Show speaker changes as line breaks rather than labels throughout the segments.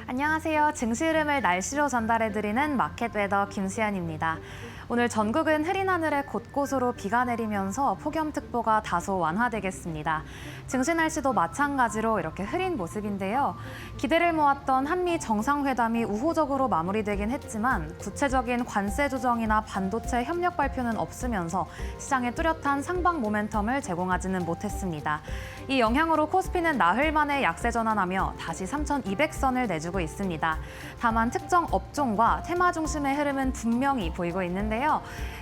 안녕하세요. 증시 흐름을 날씨로 전달해드리는 마켓 웨더 김수연입니다. 오늘 전국은 흐린 하늘에 곳곳으로 비가 내리면서 폭염특보가 다소 완화되겠습니다. 증시 날씨도 마찬가지로 이렇게 흐린 모습인데요. 기대를 모았던 한미 정상회담이 우호적으로 마무리되긴 했지만 구체적인 관세 조정이나 반도체 협력 발표는 없으면서 시장에 뚜렷한 상방 모멘텀을 제공하지는 못했습니다. 이 영향으로 코스피는 나흘 만에 약세 전환하며 다시 3,200선을 내주고 있습니다. 다만 특정 업종과 테마 중심의 흐름은 분명히 보이고 있는데요.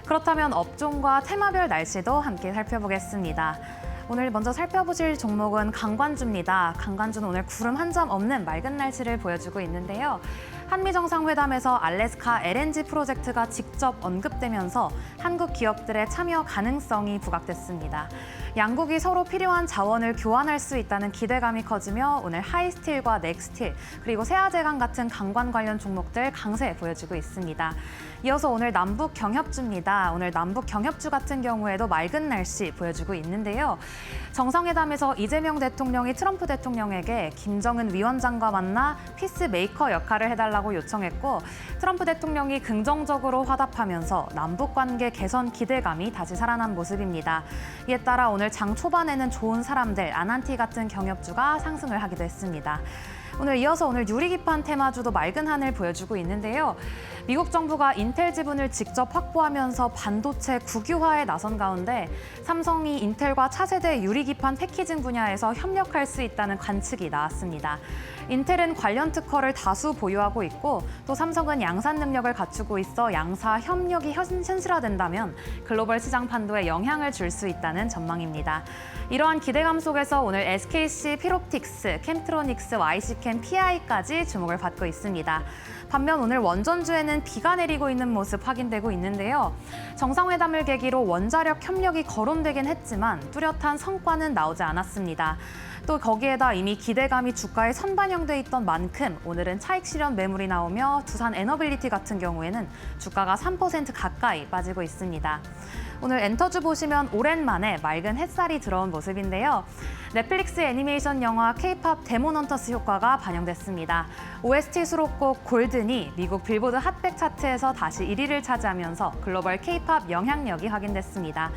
그렇다면 업종과 테마별 날씨도 함께 살펴보겠습니다. 오늘 먼저 살펴보실 종목은 강관주입니다. 강관주는 오늘 구름 한 점 없는 맑은 날씨를 보여주고 있는데요. 한미 정상회담에서 알래스카 LNG 프로젝트가 직접 언급되면서 한국 기업들의 참여 가능성이 부각됐습니다. 양국이 서로 필요한 자원을 교환할 수 있다는 기대감이 커지며 오늘 하이스틸과 넥스틸 그리고 세아제강 같은 강관 관련 종목들 강세 보여주고 있습니다. 이어서 오늘 남북 경협주입니다. 오늘 남북 경협주 같은 경우에도 맑은 날씨 보여주고 있는데요. 정상회담에서 이재명 대통령이 트럼프 대통령에게 김정은 위원장과 만나 피스메이커 역할을 해달라고 요청했고 트럼프 대통령이 긍정적으로 화답하면서 남북관계 개선 기대감이 다시 살아난 모습입니다. 이에 따라 오늘 장 초반에는 좋은 사람들, 아난티 같은 경협주가 상승을 하기도 했습니다. 이어서 오늘 유리기판 테마주도 맑은 하늘 보여주고 있는데요. 미국 정부가 인텔 지분을 직접 확보하면서 반도체 국유화에 나선 가운데 삼성이 인텔과 차세대 유리기판 패키징 분야에서 협력할 수 있다는 관측이 나왔습니다. 인텔은 관련 특허를 다수 보유하고 있고 또 삼성은 양산 능력을 갖추고 있어 양사 협력이 현실화된다면 글로벌 시장 판도에 영향을 줄 수 있다는 전망입니다. 이러한 기대감 속에서 오늘 SKC, 필옵틱스, 캠트로닉스, YC캠, PI까지 주목을 받고 있습니다. 반면 오늘 원전주에는 비가 내리고 있는 모습 확인되고 있는데요. 정상회담을 계기로 원자력 협력이 거론되긴 했지만 뚜렷한 성과는 나오지 않았습니다. 또 거기에다 이미 기대감이 주가에 선반영돼 있던 만큼 오늘은 차익 실현 매물이 나오며 두산 에너빌리티 같은 경우에는 주가가 3% 가까이 빠지고 있습니다. 오늘 엔터주 보시면 오랜만에 맑은 햇살이 들어온 모습인데요. 넷플릭스 애니메이션 영화 K-팝 데몬 헌터스 효과가 반영됐습니다. OST 수록곡 골든이 미국 빌보드 핫백 차트에서 다시 1위를 차지하면서 글로벌 K-팝 영향력이 확인됐습니다.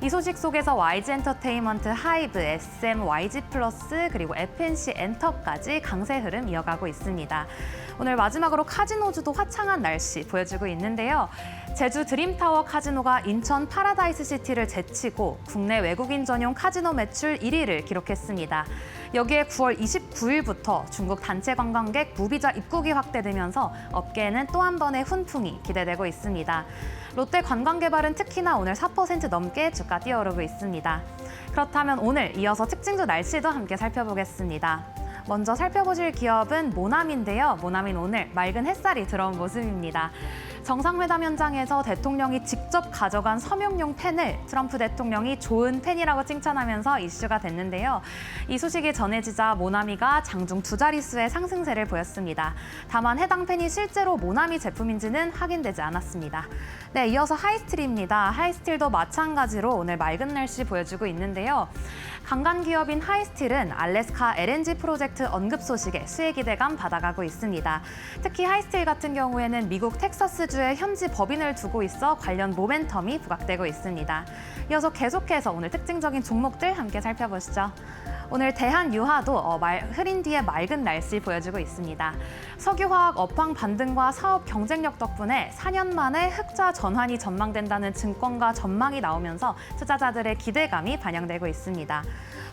이 소식 속에서 YG 엔터테인먼트, 하이브, SM, YG 플러스 그리고 FNC 엔터까지 강세 흐름 이어가고 있습니다. 오늘 마지막으로 카지노주도 화창한 날씨 보여주고 있는데요. 제주 드림타워 카지노가 인천 파라다이스 시티를 제치고 국내 외국인 전용 카지노 매출 1위를 기록했습니다. 여기에 9월 29일부터 중국 단체 관광객 무비자 입국이 확대되면서 업계에는 또 한 번의 훈풍이 기대되고 있습니다. 롯데 관광개발은 특히나 오늘 4% 넘게 주가 뛰어오르고 있습니다. 그렇다면 오늘 이어서 특징주 날씨도 함께 살펴보겠습니다. 먼저 살펴보실 기업은 모남인데요. 모남인 오늘 맑은 햇살이 들어온 모습입니다. 정상회담 현장에서 대통령이 직접 가져간 서명용 펜을 트럼프 대통령이 좋은 펜이라고 칭찬하면서 이슈가 됐는데요. 이 소식이 전해지자 모나미가 장중 두 자릿수의 상승세를 보였습니다. 다만 해당 펜이 실제로 모나미 제품인지는 확인되지 않았습니다. 네, 이어서 하이스틸입니다. 하이스틸도 마찬가지로 오늘 맑은 날씨 보여주고 있는데요. 강간 기업인 하이스틸은 알래스카 LNG 프로젝트 언급 소식에 수혜 기대감 받아가고 있습니다. 특히 하이스틸 같은 경우에는 미국 텍사스주에 현지 법인을 두고 있어 관련 모멘텀이 부각되고 있습니다. 이어서 계속해서 오늘 특징적인 종목들 함께 살펴보시죠. 오늘 대한유화도 흐린 뒤에 맑은 날씨 보여주고 있습니다. 석유화학 업황 반등과 사업 경쟁력 덕분에 4년 만에 흑자 전환이 전망된다는 증권가 전망이 나오면서 투자자들의 기대감이 반영되고 있습니다.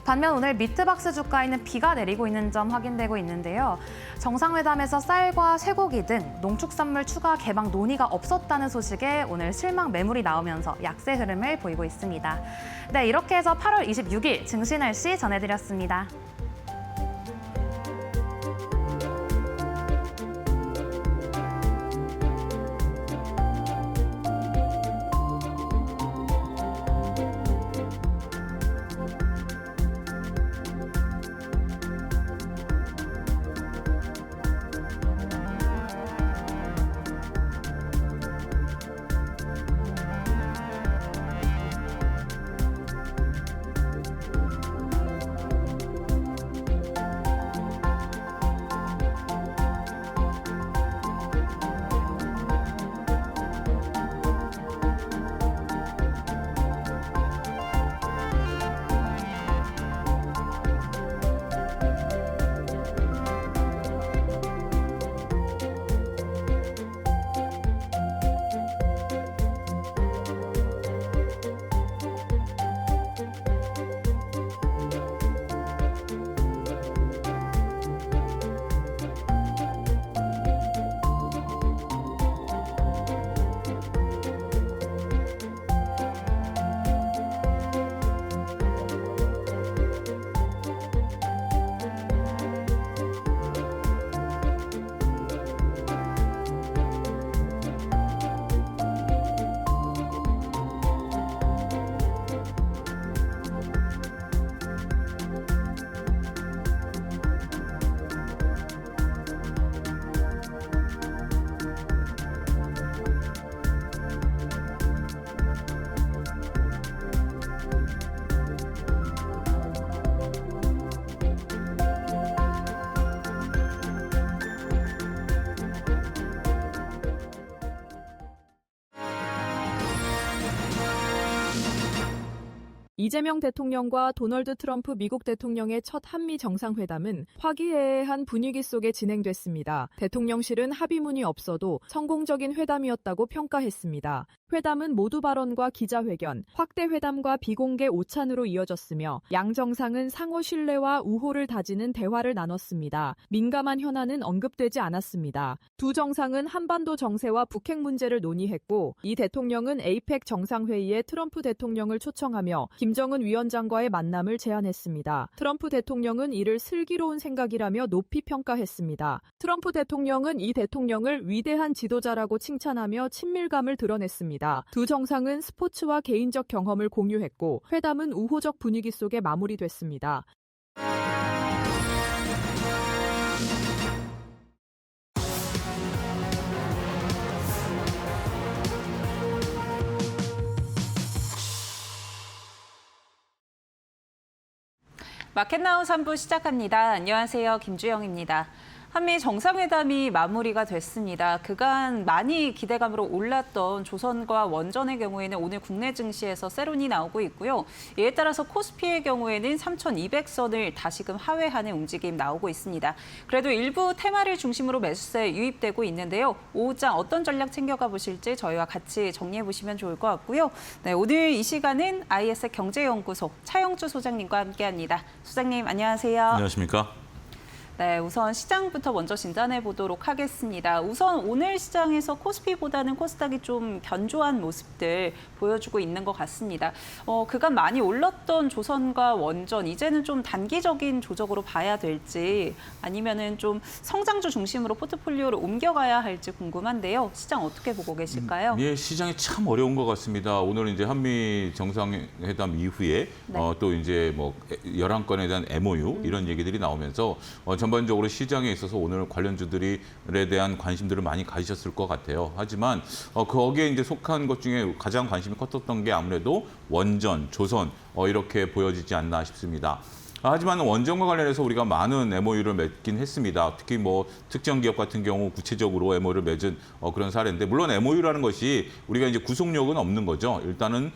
반면 오늘 미트박스 주가에는 비가 내리고 있는 점 확인되고 있는데요. 정상회담에서 쌀과 쇠고기 등 농축산물 추가 개방 논의가 없었다는 소식에 오늘 실망 매물이 나오면서 약세 흐름을 보이고 있습니다. 네, 이렇게 해서 8월 26일 증시 날씨 전해드렸습니다.
이재명 대통령과 도널드 트럼프 미국 대통령의 첫 한미 정상회담은 화기애애한 분위기 속에 진행됐습니다. 대통령실은 합의문이 없어도 성공적인 회담이었다고 평가했습니다. 회담은 모두 발언과 기자회견, 확대 회담과 비공개 오찬으로 이어졌으며 양 정상은 상호 신뢰와 우호를 다지는 대화를 나눴습니다. 민감한 현안은 언급되지 않았습니다. 두 정상은 한반도 정세와 북핵 문제를 논의했고 이 대통령은 에이펙 정상회의에 트럼프 대통령을 초청하며 김정은 위원장과의 만남을 제안했습니다. 트럼프 대통령은 이를 슬기로운 생각이라며 높이 평가했습니다. 트럼프 대통령은 이 대통령을 위대한 지도자라고 칭찬하며 친밀감을 드러냈습니다. 두 정상은 스포츠와 개인적 경험을 공유했고 회담은 우호적 분위기 속에 마무리됐습니다.
마켓나우 3부 시작합니다. 안녕하세요. 김주영입니다. 한미 정상회담이 마무리가 됐습니다. 그간 많이 기대감으로 올랐던 조선과 원전의 경우에는 오늘 국내 증시에서 세론이 나오고 있고요. 이에 따라서 코스피의 경우에는 3,200선을 다시금 하회하는 움직임 나오고 있습니다. 그래도 일부 테마를 중심으로 매수세 유입되고 있는데요. 오후장 어떤 전략 챙겨가 보실지 저희와 같이 정리해 보시면 좋을 것 같고요. 네, 오늘 이 시간은 IS 경제연구소 차영주 소장님과 함께합니다. 소장님 안녕하세요.
안녕하십니까?
네, 우선 시장부터 먼저 진단해 보도록 하겠습니다. 우선 오늘 시장에서 코스피보다는 코스닥이 좀 견조한 모습들 보여주고 있는 것 같습니다. 그간 많이 올랐던 조선과 원전, 이제는 좀 단기적인 조정으로 봐야 될지 아니면은 좀 성장주 중심으로 포트폴리오를 옮겨가야 할지 궁금한데요. 시장 어떻게 보고 계실까요?
예, 시장이 참 어려운 것 같습니다. 오늘 이제 한미 정상회담 이후에
네.
또 이제 뭐 11건에 대한 MOU 이런 얘기들이 나오면서 전반적으로 시장에 있어서 오늘 관련주들에 대한 관심들을 많이 가지셨을 것 같아요. 하지만 거기에 이제 속한 것 중에 가장 관심이 컸었던 게 아무래도 원전, 조선 이렇게 보여지지 않나 싶습니다. 하지만 원전과 관련해서 우리가 많은 MOU를 맺긴 했습니다. 특히 뭐 특정 기업 같은 경우 구체적으로 MOU를 맺은 그런 사례인데 물론 MOU라는 것이 우리가 이제 구속력은 없는 거죠. 일단은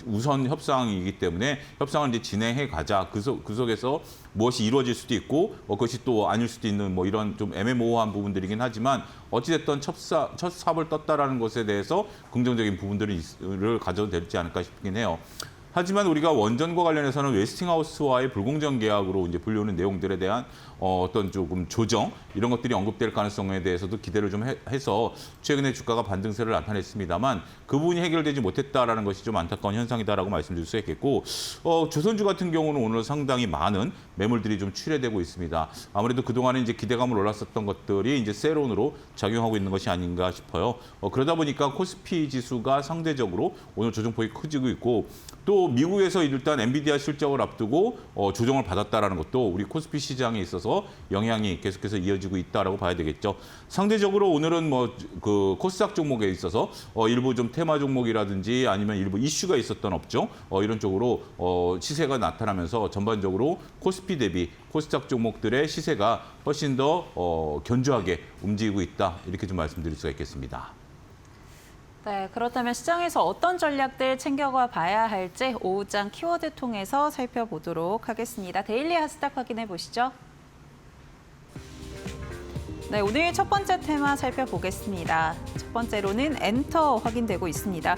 우선 협상이기 때문에 협상을 이제 진행해 가자. 그 속에서 무엇이 이루어질 수도 있고 그것이 또 아닐 수도 있는 뭐 이런 좀 애매모호한 부분들이긴 하지만 어찌됐든 첫 삽을 떴다라는 것에 대해서 긍정적인 부분들을 가져도 되지 않을까 싶긴 해요. 하지만 우리가 원전과 관련해서는 웨스팅하우스와의 불공정 계약으로 이제 불리우는 내용들에 대한 어떤 조금 조정 이런 것들이 언급될 가능성에 대해서도 기대를 좀 해서 최근에 주가가 반등세를 나타냈습니다만 그 부분이 해결되지 못했다라는 것이 좀 안타까운 현상이다라고 말씀드릴 수 있겠고 조선주 같은 경우는 오늘 상당히 많은 매물들이 좀 출회되고 있습니다. 아무래도 그동안에 이제 기대감을 올랐었던 것들이 이제 세론으로 작용하고 있는 것이 아닌가 싶어요. 그러다 보니까 코스피 지수가 상대적으로 오늘 조정폭이 커지고 있고 또 미국에서 일단 엔비디아 실적을 앞두고 조정을 받았다라는 것도 우리 코스피 시장에 있어서 영향이 계속해서 이어지고 있다라고 봐야 되겠죠. 상대적으로 오늘은 뭐 그 코스닥 종목에 있어서 일부 좀 테마 종목이라든지 아니면 일부 이슈가 있었던 업종 이런 쪽으로 시세가 나타나면서 전반적으로 코스피 대비 코스닥 종목들의 시세가 훨씬 더 견조하게 움직이고 있다 이렇게 좀 말씀드릴 수가 있겠습니다.
네, 그렇다면 시장에서 어떤 전략들 챙겨가 봐야 할지 오후장 키워드 통해서 살펴보도록 하겠습니다. 데일리 하스닥 확인해 보시죠. 네, 오늘 첫 번째 테마 살펴보겠습니다. 첫 번째로는 엔터 확인되고 있습니다.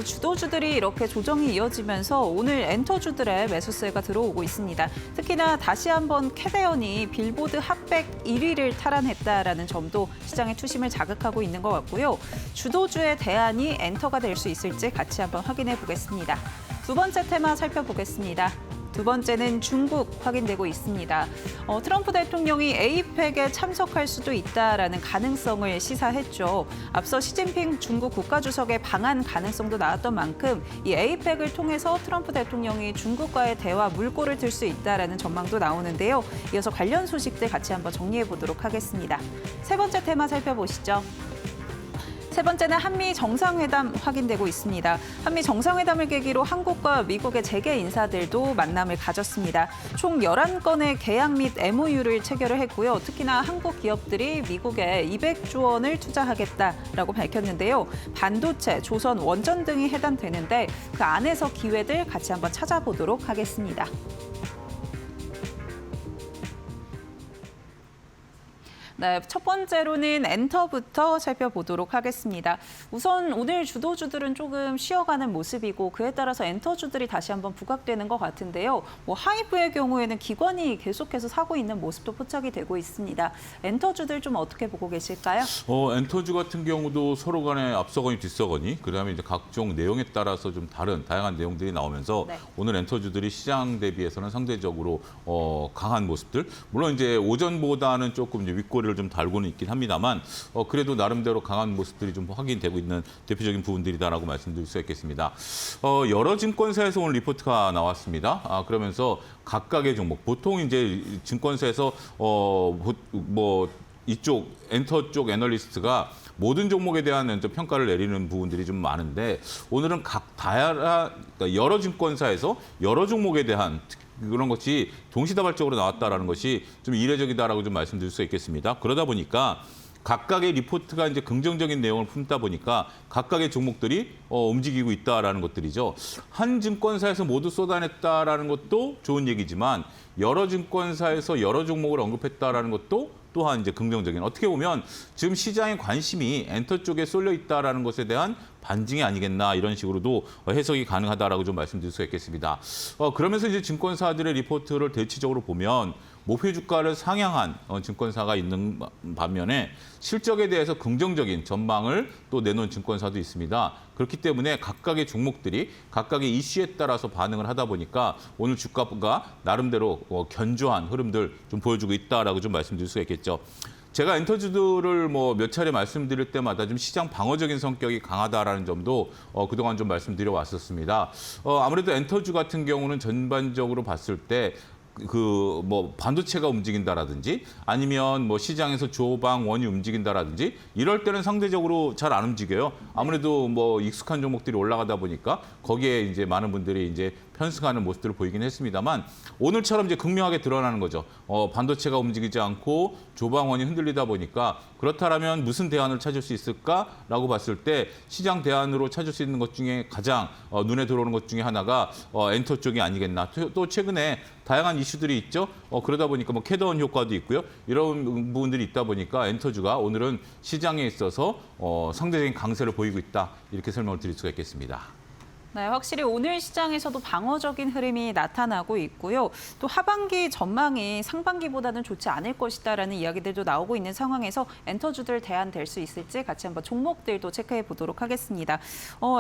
주도주들이 이렇게 조정이 이어지면서 오늘 엔터주들의 매수세가 들어오고 있습니다. 특히나 다시 한번 캐대언이 빌보드 핫백 1위를 탈환했다라는 점도 시장의 투심을 자극하고 있는 것 같고요. 주도주의 대안이 엔터가 될 수 있을지 같이 한번 확인해 보겠습니다. 두 번째 테마 살펴보겠습니다. 두 번째는 중국 확인되고 있습니다. 트럼프 대통령이 에이펙에 참석할 수도 있다라는 가능성을 시사했죠. 앞서 시진핑 중국 국가주석의 방한 가능성도 나왔던 만큼 이 에이펙을 통해서 트럼프 대통령이 중국과의 대화 물꼬를 틀 수 있다라는 전망도 나오는데요. 이어서 관련 소식들 같이 한번 정리해 보도록 하겠습니다. 세 번째 테마 살펴보시죠. 세 번째는 한미 정상회담 확인되고 있습니다. 한미 정상회담을 계기로 한국과 미국의 재계 인사들도 만남을 가졌습니다. 총 11건의 계약 및 MOU를 체결을 했고요. 특히나 한국 기업들이 미국에 200조 원을 투자하겠다라고 밝혔는데요. 반도체, 조선, 원전 등이 해당되는데 그 안에서 기회들 같이 한번 찾아보도록 하겠습니다. 네, 첫 번째로는 엔터부터 살펴보도록 하겠습니다. 우선 오늘 주도주들은 조금 쉬어가는 모습이고 그에 따라서 엔터주들이 다시 한번 부각되는 것 같은데요. 하이브의 경우에는 기관이 계속해서 사고 있는 모습도 포착이 되고 있습니다. 엔터주들 좀 어떻게 보고 계실까요?
엔터주 같은 경우도 서로 간에 앞서거니 뒤서거니 그다음에 이제 각종 내용에 따라서 좀 다양한 내용들이 나오면서
네.
오늘 엔터주들이 시장 대비해서는 상대적으로 강한 모습들. 물론 이제 오전보다는 조금 이제 윗꼬리를 좀 달고는 있긴 합니다만 그래도 나름대로 강한 모습들이 좀 확인되고 있는 대표적인 부분들이다라고 말씀드릴 수 있겠습니다. 여러 증권사에서 오늘 리포트가 나왔습니다. 그러면서 각각의 종목 보통 이제 증권사에서 이쪽 엔터 쪽 애널리스트가 모든 종목에 대한 평가를 내리는 부분들이 좀 많은데 오늘은 그러니까 여러 증권사에서 여러 종목에 대한 그런 것이 동시다발적으로 나왔다라는 것이 좀 이례적이다라고 좀 말씀드릴 수 있겠습니다. 그러다 보니까 각각의 리포트가 이제 긍정적인 내용을 품다 보니까 각각의 종목들이 움직이고 있다라는 것들이죠. 한 증권사에서 모두 쏟아냈다라는 것도 좋은 얘기지만 여러 증권사에서 여러 종목을 언급했다라는 것도 또한 이제 긍정적인 어떻게 보면 지금 시장의 관심이 엔터 쪽에 쏠려 있다라는 것에 대한 반증이 아니겠나 이런 식으로도 해석이 가능하다라고 좀 말씀드릴 수 있겠습니다. 그러면서 이제 증권사들의 리포트를 대체적으로 보면 목표 주가를 상향한 증권사가 있는 반면에 실적에 대해서 긍정적인 전망을 또 내놓은 증권사도 있습니다. 그렇기 때문에 각각의 종목들이 각각의 이슈에 따라서 반응을 하다 보니까 오늘 주가가 나름대로 견조한 흐름들 좀 보여주고 있다라고 좀 말씀드릴 수가 있겠죠. 제가 엔터주들을 몇 차례 말씀드릴 때마다 좀 시장 방어적인 성격이 강하다라는 점도 그동안 좀 말씀드려 왔었습니다. 아무래도 엔터주 같은 경우는 전반적으로 봤을 때 반도체가 움직인다라든지 아니면 시장에서 조방 원이 움직인다라든지 이럴 때는 상대적으로 잘 안 움직여요. 아무래도 익숙한 종목들이 올라가다 보니까 거기에 이제 많은 분들이 이제 편승하는 모습들을 보이긴 했습니다만 오늘처럼 이제 극명하게 드러나는 거죠. 반도체가 움직이지 않고 조방원이 흔들리다 보니까 그렇다면 무슨 대안을 찾을 수 있을까라고 봤을 때 시장 대안으로 찾을 수 있는 것 중에 가장 눈에 들어오는 것 중에 하나가 엔터 쪽이 아니겠나. 또 최근에 다양한 이슈들이 있죠. 그러다 보니까 캐더온 효과도 있고요. 이런 부분들이 있다 보니까 엔터주가 오늘은 시장에 있어서 상대적인 강세를 보이고 있다. 이렇게 설명을 드릴 수가 있겠습니다.
네, 확실히 오늘 시장에서도 방어적인 흐름이 나타나고 있고요. 또 하반기 전망이 상반기보다는 좋지 않을 것이다라는 이야기들도 나오고 있는 상황에서 엔터주들 대안될 수 있을지 같이 한번 종목들도 체크해 보도록 하겠습니다.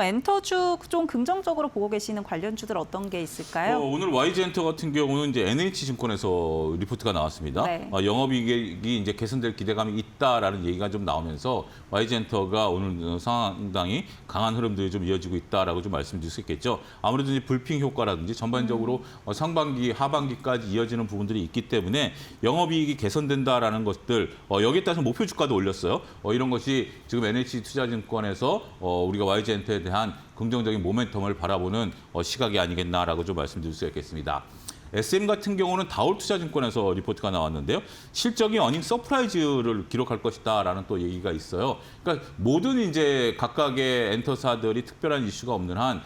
엔터주 좀 긍정적으로 보고 계시는 관련주들 어떤 게 있을까요?
오늘 YG엔터 같은 경우는 이제 NH증권에서 리포트가 나왔습니다.
네.
영업이익이 이제 개선될 기대감이 있다라는 얘기가 좀 나오면서 YG엔터가 오늘 상당히 강한 흐름들이 좀 이어지고 있다라고 좀 말씀드릴 수 있겠죠. 아무래도 이제 불핑 효과라든지 전반적으로 상반기, 하반기까지 이어지는 부분들이 있기 때문에 영업이익이 개선된다라는 것들 여기에 따라서 목표 주가도 올렸어요. 이런 것이 지금 NH투자증권에서 우리가 YG엔터에 대한 긍정적인 모멘텀을 바라보는 시각이 아니겠나라고 좀 말씀드릴 수 있겠습니다. SM 같은 경우는 다올투자증권에서 리포트가 나왔는데요. 실적이 어닝 서프라이즈를 기록할 것이다라는 또 얘기가 있어요. 그러니까 모든 이제 각각의 엔터사들이 특별한 이슈가 없는 한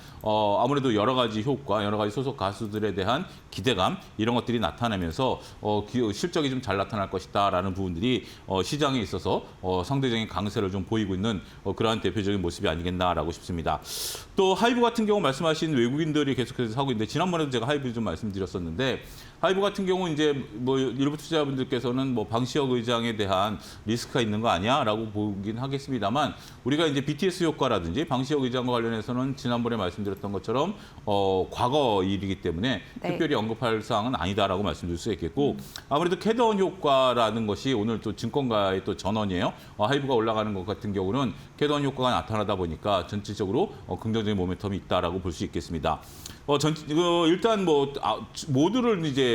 아무래도 여러 가지 효과, 여러 가지 소속 가수들에 대한 기대감 이런 것들이 나타나면서 실적이 좀 잘 나타날 것이다라는 부분들이 시장에 있어서 상대적인 강세를 좀 보이고 있는 그러한 대표적인 모습이 아니겠나라고 싶습니다. 또 하이브 같은 경우 말씀하신 외국인들이 계속해서 사고 있는데 지난번에도 제가 하이브 좀 말씀드렸었는데 하이브 같은 경우 이제 일부 투자자분들께서는 방시혁 의장에 대한 리스크가 있는 거 아니야라고 보긴 하겠습니다만 우리가 이제 BTS 효과라든지 방시혁 의장과 관련해서는 지난번에 말씀드렸던 것처럼 과거 일이기 때문에
네.
특별히 언급할 사항은 아니다라고 말씀드릴 수 있겠고 아무래도 캐더온 효과라는 것이 오늘 또 증권가의 또 전원이에요. 하이브가 올라가는 것 같은 경우는 캐더온 효과가 나타나다 보니까 전체적으로 긍정적인 모멘텀이 있다라고 볼 수 있겠습니다. 일단 모두를 이제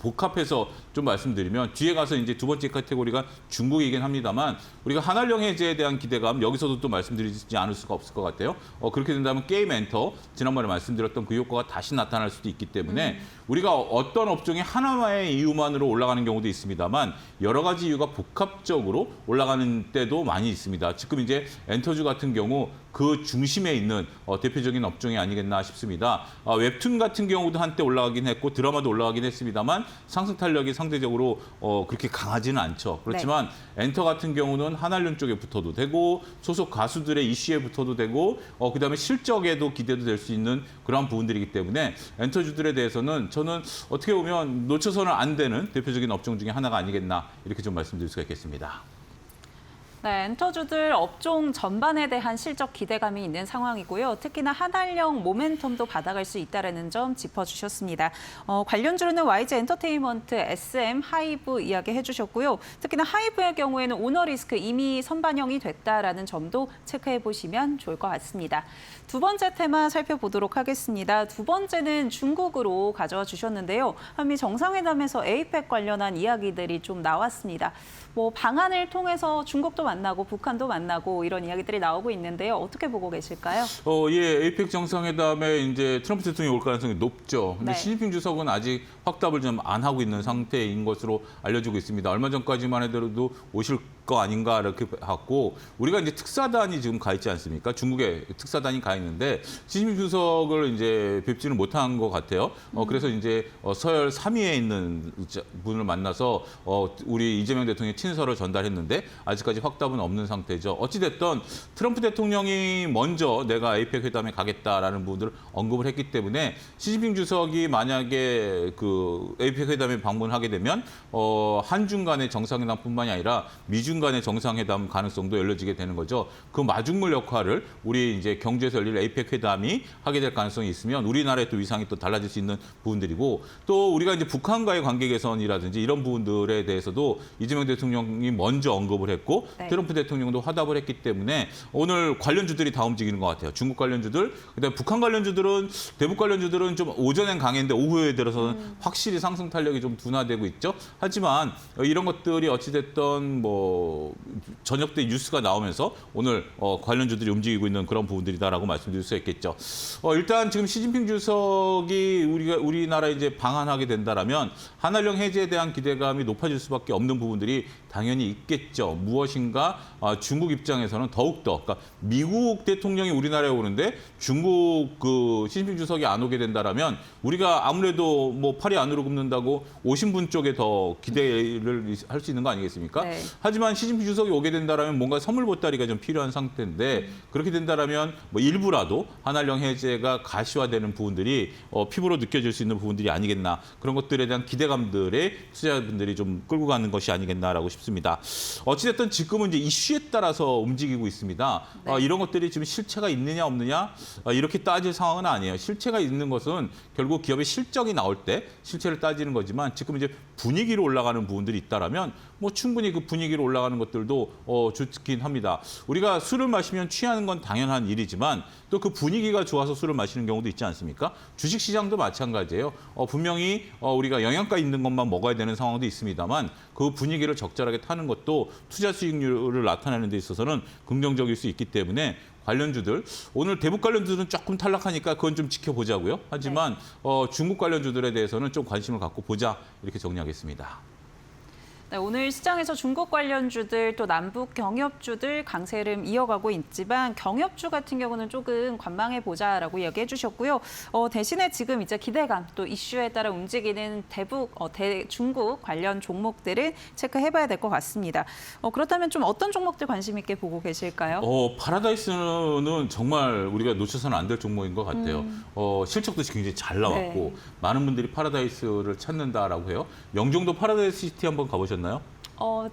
복합해서 좀 말씀드리면 뒤에 가서 이제 두 번째 카테고리가 중국이긴 합니다만 우리가 한알령 해제에 대한 기대감 여기서도 또 말씀드리지 않을 수가 없을 것 같아요. 그렇게 된다면 게임 엔터 지난번에 말씀드렸던 그 효과가 다시 나타날 수도 있기 때문에 우리가 어떤 업종이 하나의 이유만으로 올라가는 경우도 있습니다만 여러 가지 이유가 복합적으로 올라가는 때도 많이 있습니다. 지금 이제 엔터주 같은 경우 그 중심에 있는 대표적인 업종이 아니겠나 싶습니다. 웹툰 같은 경우도 한때 올라가긴 했고 드라마도 올라가긴 했습니다만 상승 탄력이 상대적으로 그렇게 강하지는 않죠. 그렇지만 엔터 같은 경우는 한알령 쪽에 붙어도 되고 소속 가수들의 이슈에 붙어도 되고 그다음에 실적에도 기대도 될 수 있는 그런 부분들이기 때문에 엔터주들에 대해서는 저는 어떻게 보면 놓쳐서는 안 되는 대표적인 업종 중에 하나가 아니겠나 이렇게 좀 말씀드릴 수가 있겠습니다.
네, 엔터주들 업종 전반에 대한 실적 기대감이 있는 상황이고요. 특히나 한알령 모멘텀도 받아갈 수 있다는 점 짚어주셨습니다. 관련주로는 YG 엔터테인먼트, SM, 하이브 이야기해 주셨고요. 특히나 하이브의 경우에는 오너 리스크 이미 선반영이 됐다라는 점도 체크해 보시면 좋을 것 같습니다. 두 번째 테마 살펴보도록 하겠습니다. 두 번째는 중국으로 가져와 주셨는데요. 한미 정상회담에서 에이펙 관련한 이야기들이 좀 나왔습니다. 방안을 통해서 중국도 만나고 북한도 만나고 이런 이야기들이 나오고 있는데요. 어떻게 보고 계실까요?
예, 에이펙 정상회담에 이제 트럼프 대통령이 올 가능성이 높죠. 근데
네.
시진핑 주석은 아직 확답을 좀 안 하고 있는 상태인 것으로 알려지고 있습니다. 얼마 전까지만 해도 오실 거 아닌가 이렇게 봤고 우리가 이제 특사단이 지금 가 있지 않습니까? 중국에 특사단이 가 있는데 시진핑 주석을 이제 뵙지는 못한 것 같아요. 그래서 이제 서열 3위에 있는 분을 만나서 우리 이재명 대통령의 친서를 전달했는데 아직까지 확답은 없는 상태죠. 어찌됐든 트럼프 대통령이 먼저 내가 에이펙 회담에 가겠다라는 부분들을 언급을 했기 때문에 시진핑 주석이 만약에 그 에이펙 회담에 방문하게 되면 한중 간의 정상회담뿐만이 아니라 미중 간의 정상회담 가능성도 열려지게 되는 거죠. 그 마중물 역할을 우리 이제 경주에서 열릴 에이펙 회담이 하게 될 가능성이 있으면 우리나라의 또 위상이 또 달라질 수 있는 부분들이고 또 우리가 이제 북한과의 관계 개선이라든지 이런 부분들에 대해서도 이재명 대통령이 먼저 언급을 했고
네.
트럼프 대통령도 화답을 했기 때문에 오늘 관련주들이 다 움직이는 것 같아요. 중국 관련주들, 그다음에 북한 관련주들은 대북 관련주들은 좀 오전엔 강했는데 오후에 들어서는 확실히 상승 탄력이 좀 둔화되고 있죠. 하지만 이런 것들이 어찌됐든 저녁 때 뉴스가 나오면서 오늘 관련주들이 움직이고 있는 그런 부분들이다라고 말씀드릴 수 있겠죠. 일단 지금 시진핑 주석이 우리나라에 이제 방한하게 된다라면 한알령 해제에 대한 기대감이 높아질 수밖에 없는 부분들이 당연히 있겠죠. 무엇인가 중국 입장에서는 더욱더 그러니까 미국 대통령이 우리나라에 오는데 중국 그 시진핑 주석이 안 오게 된다라면 우리가 아무래도 팔이 안으로 굽는다고 오신 분 쪽에 더 기대를 할 수 있는 거 아니겠습니까?
네.
하지만 시진핑 주석이 오게 된다라면 뭔가 선물 보따리가 좀 필요한 상태인데 그렇게 된다라면 일부라도 한알령 해제가 가시화되는 부분들이 피부로 느껴질 수 있는 부분들이 아니겠나 그런 것들에 대한 기대감들에 투자자분들이 좀 끌고 가는 것이 아니겠나라고 싶습니다. 어찌됐든 지금은 이제 이슈에 따라서 움직이고 있습니다.
네.
이런 것들이 지금 실체가 있느냐 없느냐 이렇게 따질 상황은 아니에요. 실체가 있는 것은 결국 기업의 실적이 나올 때 실체를 따지는 거지만 지금 이제 분위기로 올라가는 부분들이 있다라면 충분히 그 분위기로 올라가는 것들도 좋긴 합니다. 우리가 술을 마시면 취하는 건 당연한 일이지만 또 그 분위기가 좋아서 술을 마시는 경우도 있지 않습니까? 주식시장도 마찬가지예요. 분명히 우리가 영양가 있는 것만 먹어야 되는 상황도 있습니다만 그 분위기를 적절하게 타는 것도 투자 수익률을 나타내는 데 있어서는 긍정적일 수 있기 때문에 관련주들, 오늘 대북 관련주들은 조금 탈락하니까 그건 좀 지켜보자고요. 하지만 중국 관련주들에 대해서는 좀 관심을 갖고 보자 이렇게 정리하겠습니다.
네, 오늘 시장에서 중국 관련주들 또 남북 경협주들 강세 흐름 이어가고 있지만 경협주 같은 경우는 조금 관망해 보자라고 이야기해 주셨고요. 대신에 지금 이제 기대감 또 이슈에 따라 움직이는 중국 관련 종목들은 체크해봐야 될 것 같습니다. 그렇다면 좀 어떤 종목들 관심 있게 보고 계실까요?
파라다이스는 정말 우리가 놓쳐서는 안 될 종목인 것 같아요. 실적도 굉장히 잘 나왔고
네.
많은 분들이 파라다이스를 찾는다라고 해요. 영종도 파라다이스 시티 한번 가보셨나요?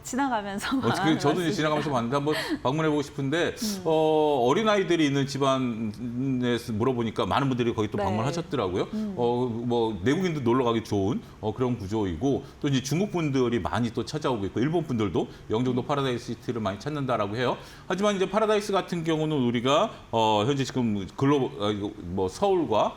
지나가면서
저도 이제 지나가면서 봤는데 한번 방문해보고 싶은데 어린아이들이 있는 집안에서 물어보니까 많은 분들이 거기 또
네.
방문하셨더라고요. 내국인도 놀러 가기 좋은 그런 구조이고 또 이제 중국 분들이 많이 또 찾아오고 있고 일본 분들도 영종도 파라다이스 시티를 많이 찾는다라고 해요. 하지만 이제 파라다이스 같은 경우는 우리가 현재 지금 서울과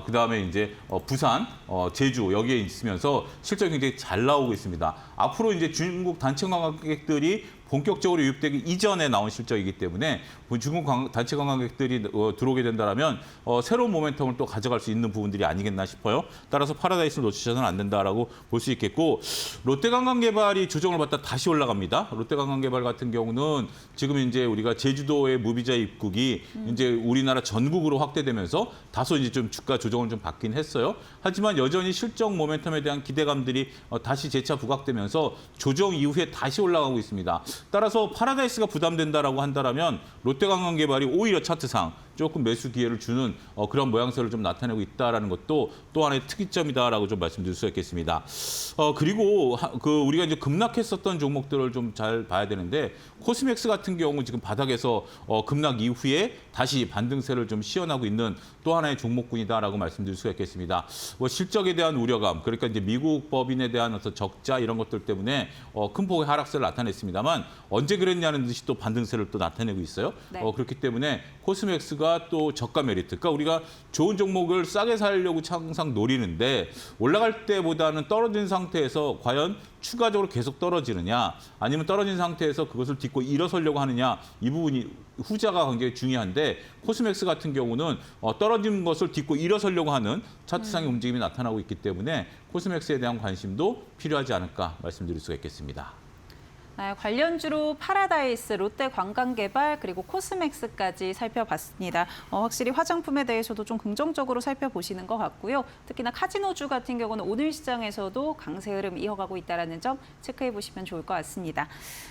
그다음에 이제 부산, 제주 여기에 있으면서 실적이 굉장히 잘 나오고 있습니다. 앞으로 이제 중국 단체 관광객들이 본격적으로 유입되기 이전에 나온 실적이기 때문에 중국 단체 관광객들이 들어오게 된다면 새로운 모멘텀을 또 가져갈 수 있는 부분들이 아니겠나 싶어요. 따라서 파라다이스를 놓치셔서는 안 된다라고 볼 수 있겠고, 롯데관광개발이 조정을 받다 다시 올라갑니다. 롯데관광개발 같은 경우는 지금 이제 우리가 제주도의 무비자 입국이 이제 우리나라 전국으로 확대되면서 다소 이제 좀 주가 조정을 좀 받긴 했어요. 하지만 여전히 실적 모멘텀에 대한 기대감들이 다시 재차 부각되면서 조정 이후에 다시 올라가고 있습니다. 따라서 파라다이스가 부담된다라고 한다면 롯데관광개발이 오히려 차트상 조금 매수 기회를 주는 그런 모양새를 좀 나타내고 있다라는 것도 또 하나의 특이점이다라고 좀 말씀드릴 수 있겠습니다. 그리고 우리가 이제 급락했었던 종목들을 좀 잘 봐야 되는데, 코스맥스 같은 경우 지금 바닥에서 급락 이후에 다시 반등세를 좀 시연하고 있는 또 하나의 종목군이다라고 말씀드릴 수가 있겠습니다. 실적에 대한 우려감, 그러니까 이제 미국 법인에 대한 어떤 적자 이런 것들 때문에 큰 폭의 하락세를 나타냈습니다만, 언제 그랬냐는 듯이 또 반등세를 또 나타내고 있어요.
네.
그렇기 때문에 코스맥스가 또 저가 메리트, 그러니까 우리가 좋은 종목을 싸게 사려고 항상 노리는데, 올라갈 때보다는 떨어진 상태에서 과연 추가적으로 계속 떨어지느냐, 아니면 떨어진 상태에서 그것을 딛고 일어서려고 하느냐, 이 부분이 후자가 굉장히 중요한데, 코스맥스 같은 경우는 떨어진 것을 딛고 일어서려고 하는 차트상의 움직임이 나타나고 있기 때문에 코스맥스에 대한 관심도 필요하지 않을까 말씀드릴 수가 있겠습니다.
네, 관련주로 파라다이스, 롯데관광개발 그리고 코스맥스까지 살펴봤습니다. 확실히 화장품에 대해서도 좀 긍정적으로 살펴보시는 것 같고요. 특히나 카지노주 같은 경우는 오늘 시장에서도 강세 흐름 이어가고 있다는 점 체크해 보시면 좋을 것 같습니다.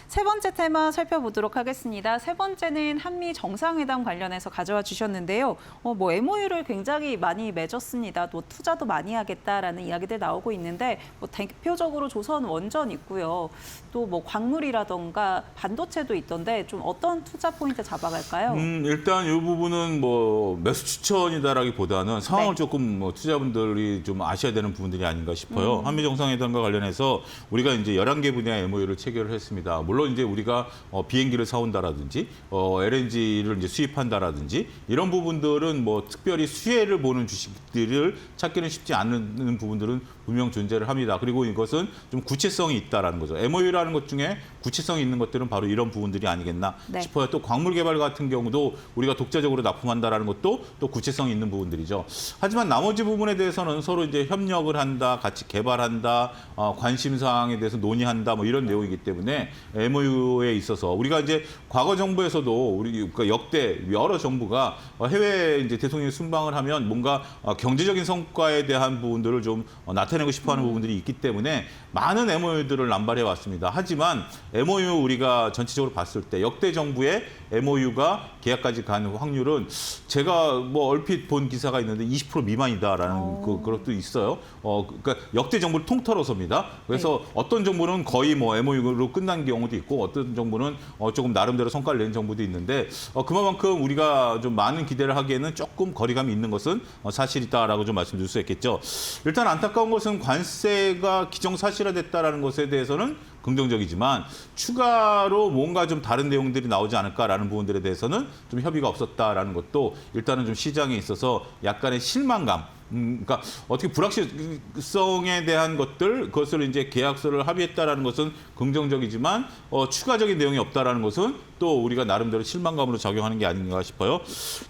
세 번째 테마 살펴보도록 하겠습니다. 세 번째는 한미 정상회담 관련해서 가져와 주셨는데요. MOU를 굉장히 많이 맺었습니다. 또 투자도 많이 하겠다라는 이야기들 나오고 있는데, 대표적으로 조선 원전 있고요. 또 광물이라던가 반도체도 있던데, 좀 어떤 투자 포인트 잡아갈까요?
일단 이 부분은 매수 추천이다라기보다는 상황을 조금 투자분들이 좀 아셔야 되는 부분들이 아닌가 싶어요. 한미 정상회담과 관련해서 우리가 이제 11개 분야의 MOU를 체결을 했습니다. 물론 이제 우리가 비행기를 사온다라든지 LNG를 이제 수입한다라든지 이런 부분들은 특별히 수혜를 보는 주식들을 찾기는 쉽지 않은 부분들은 분명 존재를 합니다. 그리고 이것은 좀 구체성이 있다라는 거죠. MOU라는 것 중에 구체성이 있는 것들은 바로 이런 부분들이 아니겠나 싶어요. 또 광물 개발 같은 경우도 우리가 독자적으로 납품한다라는 것도 또 구체성이 있는 부분들이죠. 하지만 나머지 부분에 대해서는 서로 이제 협력을 한다, 같이 개발한다, 관심 사항에 대해서 논의한다, 이런 내용이기 때문에 MOU에 있어서 우리가 이제 과거 정부에서도 그러니까 역대 여러 정부가 해외 이제 대통령이 순방을 하면 뭔가 경제적인 성과에 대한 부분들을 좀 나타내고 싶어하는 부분들이 있기 때문에 많은 MOU들을 남발해 왔습니다. 하지만 MOU 우리가 전체적으로 봤을 때 역대 정부의 MOU가 계약까지 간 확률은 제가 얼핏 본 기사가 있는데 20% 미만이다라는 그것도 있어요. 그러니까 역대 정부를 통틀어서입니다. 그래서 어떤 정부는 거의 MOU로 끝난 경우도 있고, 어떤 정부는 조금 나름대로 성과를 낸 정부도 있는데, 그만큼 우리가 좀 많은 기대를 하기에는 조금 거리감이 있는 것은 사실이다라고 좀 말씀드릴 수 있겠죠. 일단 안타까운 것은 관세가 기정사실화됐다라는 것에 대해서는 긍정적이지만, 추가로 뭔가 좀 다른 내용들이 나오지 않을까라는 부분들에 대해서는 좀 협의가 없었다라는 것도 일단은 좀 시장에 있어서 약간의 실망감, 그러니까 어떻게 불확실성에 대한 것들, 그것을 이제 계약서를 합의했다라는 것은 긍정적이지만 추가적인 내용이 없다라는 것은 또 우리가 나름대로 실망감으로 작용하는 게 아닌가 싶어요.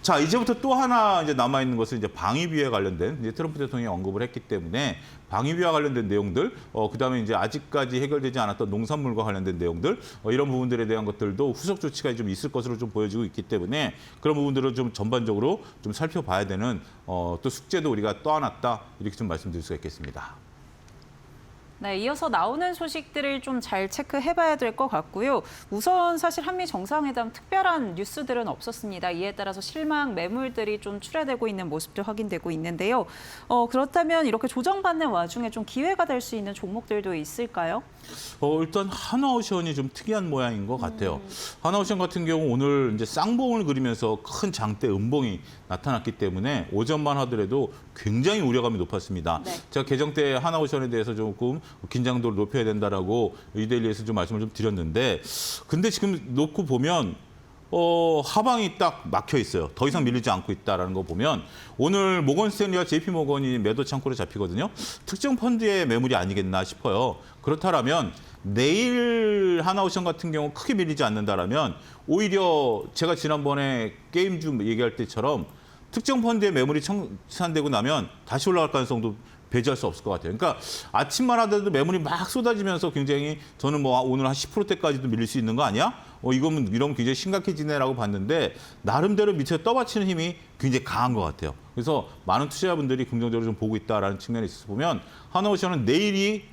자, 이제부터 또 하나 이제 남아 있는 것은 이제 방위비에 관련된, 이제 트럼프 대통령이 언급을 했기 때문에 방위비와 관련된 내용들, 그다음에 이제 아직까지 해결되지 않았던 농산물과 관련된 내용들, 이런 부분들에 대한 것들도 후속 조치가 좀 있을 것으로 좀 보여지고 있기 때문에 그런 부분들을 좀 전반적으로 좀 살펴봐야 되는 또 숙제도 우리가 떠안았다, 이렇게 좀 말씀드릴 수가 있겠습니다.
네, 이어서 나오는 소식들을 좀 잘 체크해봐야 될 것 같고요. 우선 사실 한미 정상회담 특별한 뉴스들은 없었습니다. 이에 따라서 실망 매물들이 좀 출하되고 있는 모습도 확인되고 있는데요. 그렇다면 이렇게 조정받는 와중에 좀 기회가 될 수 있는 종목들도 있을까요?
일단 하나오션이 좀 특이한 모양인 것 같아요. 하나오션 같은 경우 오늘 이제 쌍봉을 그리면서 큰 장대 음봉이 나타났기 때문에 오전만 하더라도 굉장히 우려감이 높았습니다.
네.
제가 개정 때 하나오션에 대해서 조금 긴장도를 높여야 된다라고 이데일리에서 좀 말씀을 좀 드렸는데, 근데 지금 놓고 보면 하방이 딱 막혀 있어요. 더 이상 밀리지 않고 있다라는 거 보면 오늘 모건 스탠리와 JP 모건이 매도 창구로 잡히거든요. 특정 펀드의 매물이 아니겠나 싶어요. 그렇다면 내일 하나오션 같은 경우 크게 밀리지 않는다라면 오히려 제가 지난번에 게임주 얘기할 때처럼 특정 펀드의 매물이 청산되고 나면 다시 올라갈 가능성도 배제할 수 없을 것 같아요. 그러니까 아침만 하더라도 매물이 막 쏟아지면서 굉장히 저는 뭐 오늘 한 10%대까지도 밀릴 수 있는 거 아니야? 이러면 굉장히 심각해지네라고 봤는데 나름대로 밑에 떠받치는 힘이 굉장히 강한 것 같아요. 그래서 많은 투자자분들이 긍정적으로 좀 보고 있다라는 측면에 있어서 보면 하나오션은 내일이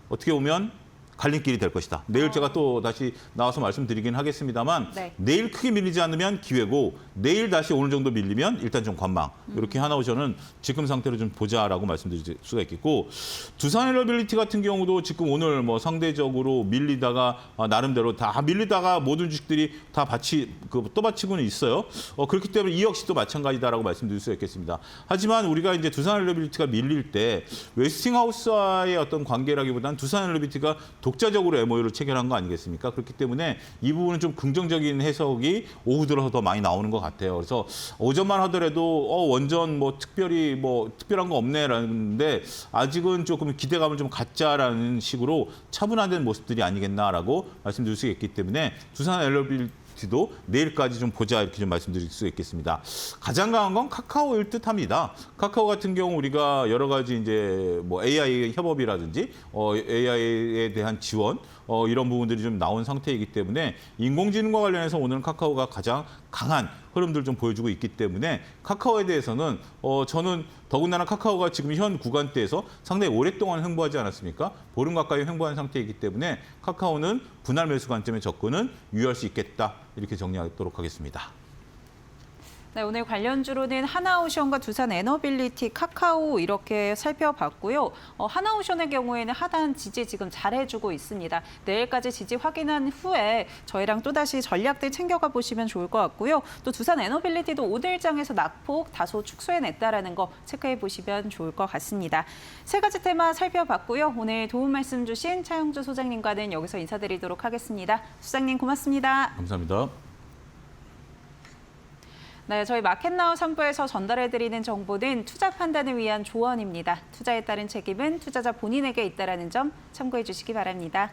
어떻게 보면 갈림길이 될 것이다. 내일 제가 또 다시 나와서 말씀드리긴 하겠습니다만
네.
내일 크게 밀리지 않으면 기회고 내일 다시 오늘 정도 밀리면 일단 좀 관망. 이렇게 하나오션은 지금 상태로 좀 보자라고 말씀드릴 수가 있겠고 두산 에너빌리티 같은 경우도 지금 오늘 뭐 상대적으로 밀리다가 나름대로 다 밀리다가 모든 주식들이 다 떠받치고는 있어요. 그렇기 때문에 이 역시도 마찬가지다라고 말씀드릴 수 있겠습니다. 하지만 우리가 이제 두산 에너빌리티가 밀릴 때 웨스팅하우스와의 어떤 관계라기보다는 두산 에너빌리티가 독자적으로 MOU를 체결한 거 아니겠습니까? 그렇기 때문에 이 부분은 좀 긍정적인 해석이 오후 들어서 더 많이 나오는 것 같아요. 그래서 오전만 하더라도 원전 뭐 특별한 거 없네라는데 아직은 조금 기대감을 좀 갖자라는 식으로 차분화된 모습들이 아니겠나라고 말씀드릴 수 있기 때문에 두산 에너빌리티도 내일까지 좀 보자 이렇게 좀 말씀드릴 수 있겠습니다. 가장 강한 건 카카오일 듯합니다. 카카오 같은 경우 우리가 여러 가지 이제 뭐 AI 협업이라든지 AI에 대한 지원 이런 부분들이 좀 나온 상태이기 때문에 인공지능과 관련해서 오늘은 카카오가 가장 강한 흐름들을 좀 보여주고 있기 때문에 카카오에 대해서는 저는 더군다나 카카오가 지금 현 구간대에서 상당히 오랫동안 횡보하지 않았습니까? 보름 가까이 횡보한 상태이기 때문에 카카오는 분할 매수 관점의 접근은 유의할 수 있겠다. 이렇게 정리하도록 하겠습니다.
네, 오늘 관련주로는 하나오션과 두산 에너빌리티, 카카오 이렇게 살펴봤고요. 하나오션의 경우에는 하단 지지 지금 잘해주고 있습니다. 내일까지 지지 확인한 후에 저희랑 또다시 전략들 챙겨가 보시면 좋을 것 같고요. 또 두산 에너빌리티도 오늘장에서 낙폭 다소 축소해냈다라는 거 체크해 보시면 좋을 것 같습니다. 세 가지 테마 살펴봤고요. 오늘 도움 말씀 주신 차영주 소장님과는 여기서 인사드리도록 하겠습니다. 소장님 고맙습니다.
감사합니다.
네, 저희 마켓나우 3부에서 전달해드리는 정보는 투자 판단을 위한 조언입니다. 투자에 따른 책임은 투자자 본인에게 있다는 점 참고해 주시기 바랍니다.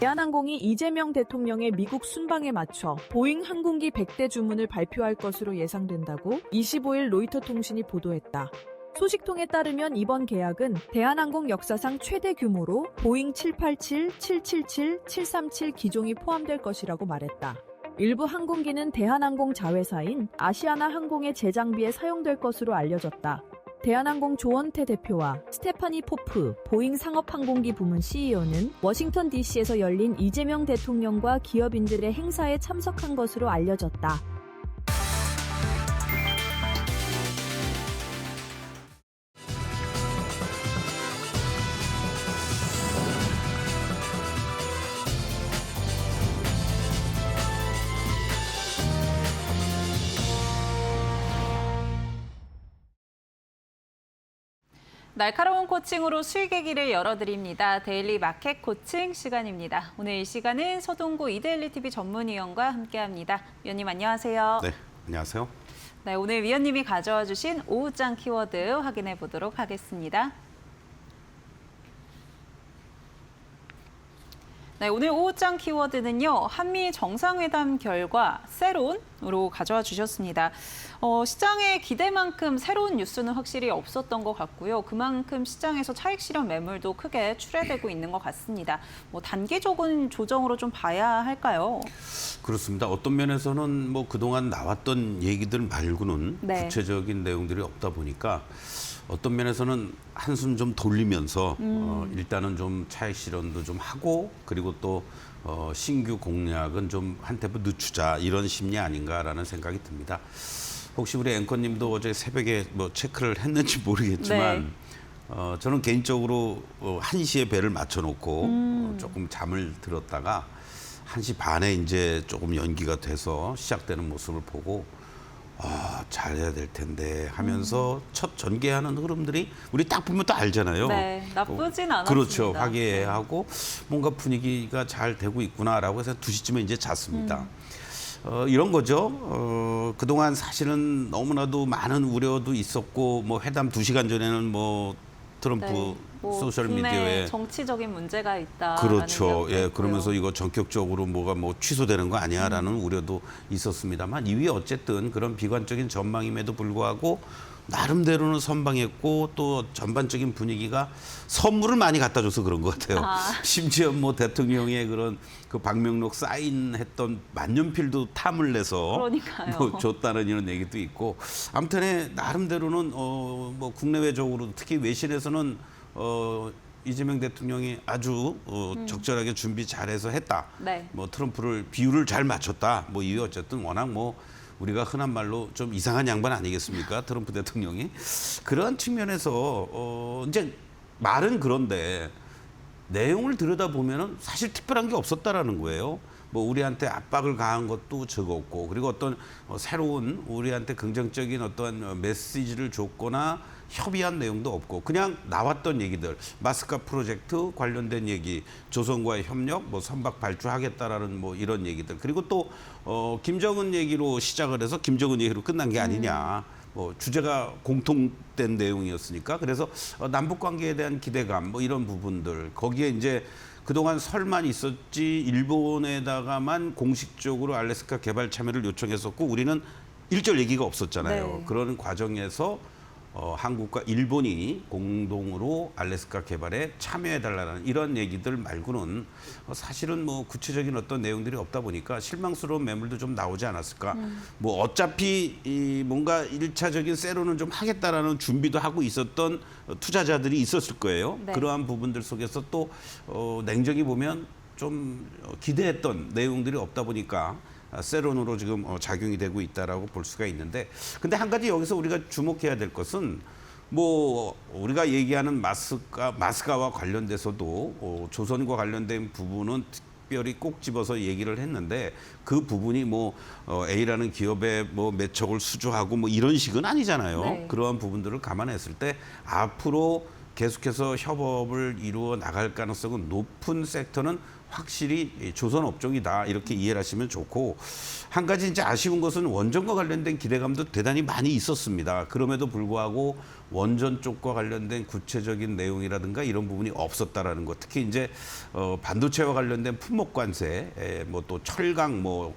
대한항공이 이재명 대통령의 미국 순방에 맞춰 보잉 항공기 100대 주문을 발표할 것으로 예상된다고 25일 로이터 통신이 보도했다. 소식통에 따르면 이번 계약은 대한항공 역사상 최대 규모로 보잉 787, 777, 737 기종이 포함될 것이라고 말했다. 일부 항공기는 대한항공 자회사인 아시아나 항공의 제장비에 사용될 것으로 알려졌다. 대한항공 조원태 대표와 스테파니 포프 보잉 상업항공기 부문 CEO는 워싱턴 DC에서 열린 이재명 대통령과 기업인들의 행사에 참석한 것으로 알려졌다.
날카로운 코칭으로 수익의 길을 열어드립니다. 데일리 마켓 코칭 시간입니다. 오늘 이 시간은 서동구 이데일리 TV 전문위원과 함께합니다. 위원님 안녕하세요.
네, 안녕하세요.
네, 오늘 위원님이 가져와 주신 오후장 키워드 확인해 보도록 하겠습니다. 네, 오늘 오후장 키워드는요. 한미 정상회담 결과 세론으로 가져와 주셨습니다. 시장의 기대만큼 새로운 뉴스는 확실히 없었던 것 같고요. 그만큼 시장에서 차익 실현 매물도 크게 출회되고 있는 것 같습니다. 단기적인 조정으로 좀 봐야 할까요?
그렇습니다. 어떤 면에서는 뭐 그동안 나왔던 얘기들 말고는
네.
구체적인 내용들이 없다 보니까 어떤 면에서는 한숨 좀 돌리면서 일단은 좀 차익 실현도 좀 하고 그리고 또 신규 공략은 좀 한 템포 늦추자 이런 심리 아닌가라는 생각이 듭니다. 혹시 우리 앵커님도 어제 새벽에 뭐 체크를 했는지 모르겠지만 저는 개인적으로 1시에 배를 맞춰놓고 조금 잠을 들었다가 1시 반에 이제 조금 연기가 돼서 시작되는 모습을 보고 잘해야 될 텐데 하면서 첫 전개하는 흐름들이 우리 딱 보면 또 알잖아요.
네, 나쁘진 않았습니다.
그렇죠. 화기애애하고 뭔가 분위기가 잘 되고 있구나라고 해서 2시쯤에 이제 잤습니다. 이런 거죠. 그동안 사실은 너무나도 많은 우려도 있었고 뭐 회담 2시간 전에는 뭐 트럼프
네,
소셜
국내
미디어에
정치적인 문제가 있다.
그렇죠. 예, 그러면서 이거 전격적으로 뭐가 뭐 취소되는 거 아니야라는 우려도 있었습니다만 이위 어쨌든 그런 비관적인 전망임에도 불구하고 나름대로는 선방했고 또 전반적인 분위기가 선물을 많이 갖다 줘서 그런 것 같아요. 심지어 뭐 대통령의 그런 그 방명록 사인했던 만년필도 탐을 내서
그러니까요.
뭐 줬다는 이런 얘기도 있고 아무튼 나름대로는 뭐 국내외적으로 특히 외신에서는 이재명 대통령이 아주 적절하게 준비 잘해서 했다.
네.
뭐 트럼프를 비율을 잘 맞췄다. 뭐 이게 어쨌든 워낙 뭐 우리가 흔한 말로 좀 이상한 양반 아니겠습니까? 트럼프 대통령이. 그러한 측면에서 이제 말은 그런데 내용을 들여다보면은 사실 특별한 게 없었다라는 거예요. 뭐 우리한테 압박을 가한 것도 적었고 그리고 어떤 새로운 우리한테 긍정적인 어떤 메시지를 줬거나 협의한 내용도 없고 그냥 나왔던 얘기들 마스카 프로젝트 관련된 얘기 조선과의 협력 뭐 선박 발주하겠다라는 뭐 이런 얘기들 그리고 또 김정은 얘기로 시작을 해서 김정은 얘기로 끝난 게 아니냐 뭐 주제가 공통된 내용이었으니까 그래서 남북 관계에 대한 기대감 뭐 이런 부분들 거기에 이제 그동안 설만 있었지 일본에다가만 공식적으로 알래스카 개발 참여를 요청했었고 우리는 일절 얘기가 없었잖아요.
네.
그런 과정에서 한국과 일본이 공동으로 알래스카 개발에 참여해달라는 이런 얘기들 말고는 사실은 뭐 구체적인 어떤 내용들이 없다 보니까 실망스러운 매물도 좀 나오지 않았을까. 뭐 어차피 뭔가 1차적인 세로는 좀 하겠다라는 준비도 하고 있었던 투자자들이 있었을 거예요.
네.
그러한 부분들 속에서 또 냉정히 보면 좀 기대했던 내용들이 없다 보니까 세론으로 지금 작용이 되고 있다라고 볼 수가 있는데 근데 한 가지 여기서 우리가 주목해야 될 것은 뭐 우리가 얘기하는 마스카와 관련돼서도 조선과 관련된 부분은 특별히 꼭 집어서 얘기를 했는데 그 부분이 뭐 A라는 기업의 뭐 매척을 수주하고 뭐 이런 식은 아니잖아요.
네.
그러한 부분들을 감안했을 때 앞으로 계속해서 협업을 이루어 나갈 가능성은 높은 섹터는 확실히 조선 업종이다 이렇게 이해를 하시면 좋고 한 가지 이제 아쉬운 것은 원전과 관련된 기대감도 대단히 많이 있었습니다. 그럼에도 불구하고 원전 쪽과 관련된 구체적인 내용이라든가 이런 부분이 없었다라는 것. 특히 이제 반도체와 관련된 품목 관세, 뭐 또 철강 뭐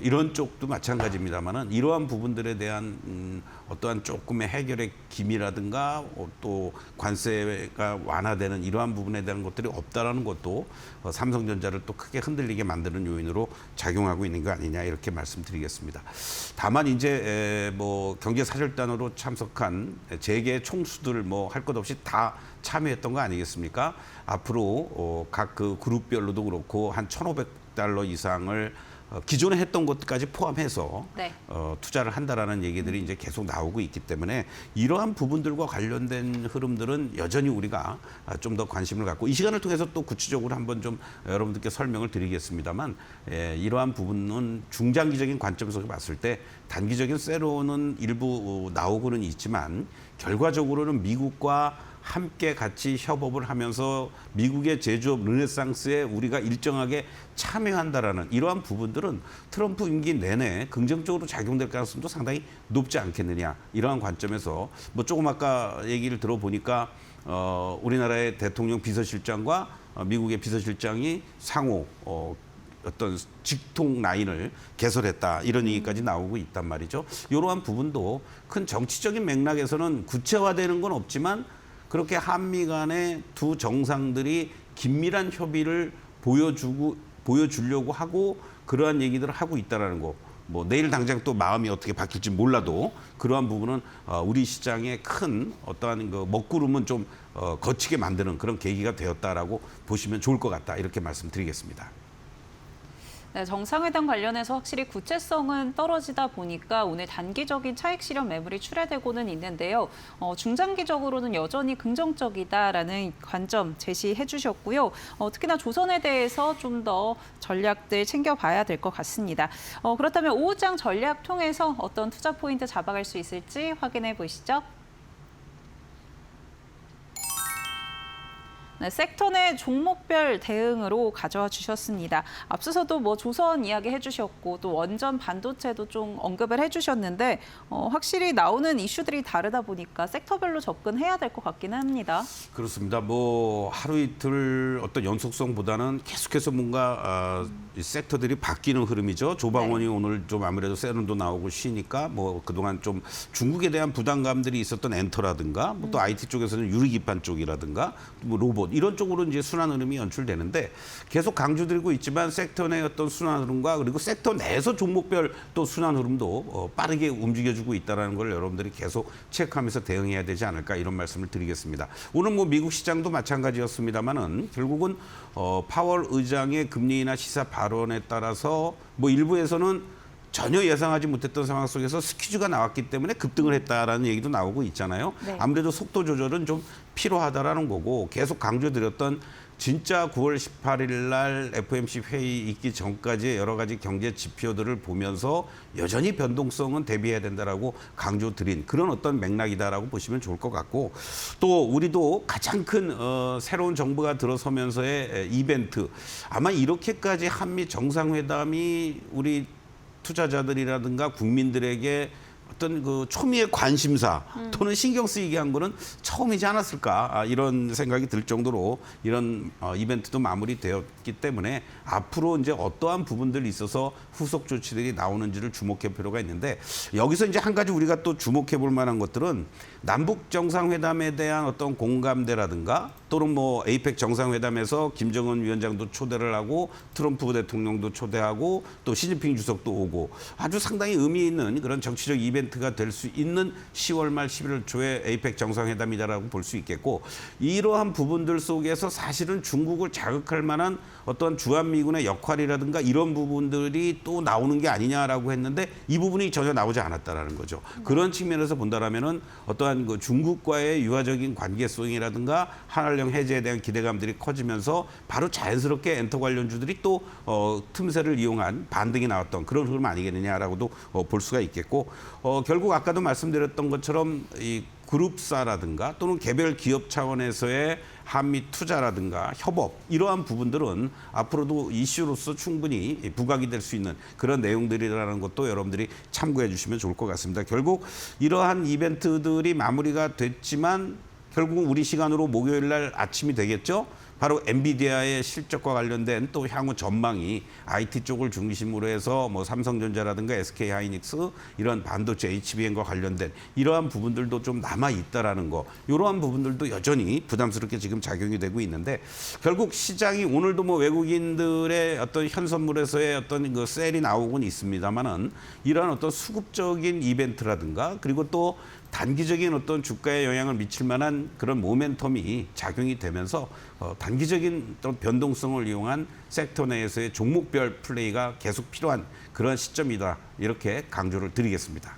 이런 쪽도 마찬가지입니다만은 이러한 부분들에 대한 어떠한 조금의 해결의 기미라든가 또 관세가 완화되는 이러한 부분에 대한 것들이 없다라는 것도 삼성전자를 또 크게 흔들리게 만드는 요인으로 작용하고 있는 거 아니냐 이렇게 말씀드리겠습니다. 다만 이제 뭐 경제사절단으로 참석한 재계 총수들 뭐 할 것 없이 다 참여했던 거 아니겠습니까? 앞으로 각 그 그룹별로도 그렇고 한 1,500달러 이상을 기존에 했던 것까지 포함해서
네.
투자를 한다라는 얘기들이 이제 계속 나오고 있기 때문에 이러한 부분들과 관련된 흐름들은 여전히 우리가 좀 더 관심을 갖고 이 시간을 통해서 또 구체적으로 한번 좀 여러분들께 설명을 드리겠습니다만 이러한 부분은 중장기적인 관점에서 봤을 때 단기적인 세로는 일부 나오고는 있지만 결과적으로는 미국과 함께 같이 협업을 하면서 미국의 제조업 르네상스에 우리가 일정하게 참여한다라는 이러한 부분들은 트럼프 임기 내내 긍정적으로 작용될 가능성도 상당히 높지 않겠느냐 이러한 관점에서 뭐 조금 아까 얘기를 들어보니까 우리나라의 대통령 비서실장과 미국의 비서실장이 상호 어떤 직통 라인을 개설했다 이런 얘기까지 나오고 있단 말이죠. 이러한 부분도 큰 정치적인 맥락에서는 구체화되는 건 없지만 그렇게 한미 간의 두 정상들이 긴밀한 협의를 보여주려고 하고 그러한 얘기들을 하고 있다라는 거. 뭐 내일 당장 또 마음이 어떻게 바뀔지 몰라도 그러한 부분은 우리 시장의 큰 어떠한 그 먹구름은 좀 거치게 만드는 그런 계기가 되었다라고 보시면 좋을 것 같다 이렇게 말씀드리겠습니다.
네, 정상회담 관련해서 확실히 구체성은 떨어지다 보니까 오늘 단기적인 차익 실현 매물이 출회되고는 있는데요. 중장기적으로는 여전히 긍정적이다라는 관점 제시해 주셨고요. 특히나 조선에 대해서 좀 더 전략들 챙겨봐야 될 것 같습니다. 그렇다면 오후장 전략 통해서 어떤 투자 포인트 잡아갈 수 있을지 확인해 보시죠. 네, 섹터 내 종목별 대응으로 가져와 주셨습니다. 앞서서도 뭐 조선 이야기 해주셨고 또 원전 반도체도 좀 언급을 해주셨는데 확실히 나오는 이슈들이 다르다 보니까 섹터별로 접근해야 될 것 같기는 합니다.
그렇습니다. 뭐 하루 이틀 어떤 연속성보다는 계속해서 뭔가 이 섹터들이 바뀌는 흐름이죠. 조방원이 오늘 좀 아무래도 세련도 나오고 쉬니까 뭐 그동안 좀 중국에 대한 부담감들이 있었던 엔터라든가 뭐 또 IT 쪽에서는 유리기판 쪽이라든가 뭐 로봇 이런 쪽으로 이제 순환 흐름이 연출되는데 계속 강조드리고 있지만 섹터 내 어떤 순환 흐름과 그리고 섹터 내에서 종목별 또 순환 흐름도 빠르게 움직여주고 있다는 걸 여러분들이 계속 체크하면서 대응해야 되지 않을까 이런 말씀을 드리겠습니다. 오늘 뭐 미국 시장도 마찬가지였습니다만은 결국은 파월 의장의 금리 인하 시사 발언에 따라서 뭐 일부에서는 전혀 예상하지 못했던 상황 속에서 스퀴즈가 나왔기 때문에 급등을 했다라는 얘기도 나오고 있잖아요.
네.
아무래도 속도 조절은 좀 필요하다라는 거고 계속 강조드렸던 진짜 9월 18일 날 FOMC 회의 있기 전까지의 여러 가지 경제 지표들을 보면서 여전히 변동성은 대비해야 된다라고 강조드린 그런 어떤 맥락이다라고 보시면 좋을 것 같고 또 우리도 가장 큰 새로운 정부가 들어서면서의 이벤트 아마 이렇게까지 한미 정상회담이 우리 투자자들이라든가 국민들에게 어떤 그 초미의 관심사 또는 신경 쓰이게 한 거는 처음이지 않았을까 이런 생각이 들 정도로 이런 이벤트도 마무리되었기 때문에 앞으로 이제 어떠한 부분들이 있어서 후속 조치들이 나오는지를 주목할 필요가 있는데 여기서 이제 한 가지 우리가 또 주목해 볼 만한 것들은 남북 정상회담에 대한 어떤 공감대라든가 또는 뭐 에이펙 정상회담에서 김정은 위원장도 초대를 하고 트럼프 대통령도 초대하고 또 시진핑 주석도 오고 아주 상당히 의미 있는 그런 정치적 이벤트가 될 수 있는 10월 말 11월 초에 에이펙 정상회담이다라고 볼 수 있겠고 이러한 부분들 속에서 사실은 중국을 자극할 만한 어떤 주한미군의 역할이라든가 이런 부분들이 또 나오는 게 아니냐라고 했는데 이 부분이 전혀 나오지 않았다라는 거죠. 그런 측면에서 본다라면은 어떠한 그 중국과의 유화적인 관계성이라든가 한한령 해제에 대한 기대감들이 커지면서 바로 자연스럽게 엔터 관련주들이 또 틈새를 이용한 반등이 나왔던 그런 흐름 아니겠느냐라고도 볼 수가 있겠고 결국 아까도 말씀드렸던 것처럼 이 그룹사라든가 또는 개별 기업 차원에서의 한미 투자라든가 협업 이러한 부분들은 앞으로도 이슈로서 충분히 부각이 될 수 있는 그런 내용들이라는 것도 여러분들이 참고해 주시면 좋을 것 같습니다. 결국 이러한 이벤트들이 마무리가 됐지만 결국은 우리 시간으로 목요일 날 아침이 되겠죠. 바로 엔비디아의 실적과 관련된 또 향후 전망이 IT 쪽을 중심으로 해서 뭐 삼성전자라든가 SK하이닉스 이런 반도체 HBM과 관련된 이러한 부분들도 좀 남아 있다라는 거. 이러한 부분들도 여전히 부담스럽게 지금 작용이 되고 있는데 결국 시장이 오늘도 뭐 외국인들의 어떤 현선물에서의 어떤 그 셀이 나오곤 있습니다만은 이러한 어떤 수급적인 이벤트라든가 그리고 또 단기적인 어떤 주가에 영향을 미칠 만한 그런 모멘텀이 작용이 되면서 단기적인 어떤 변동성을 이용한 섹터 내에서의 종목별 플레이가 계속 필요한 그런 시점이다. 이렇게 강조를 드리겠습니다.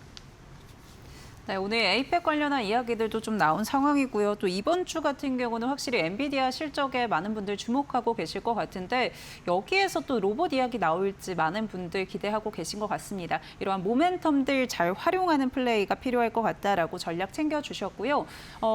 네, 오늘 에이펙 관련한 이야기들도 좀 나온 상황이고요. 또 이번 주 같은 경우는 확실히 엔비디아 실적에 많은 분들 주목하고 계실 것 같은데 여기에서 또 로봇 이야기 나올지 많은 분들 기대하고 계신 것 같습니다. 이러한 모멘텀들 잘 활용하는 플레이가 필요할 것 같다라고 전략 챙겨주셨고요.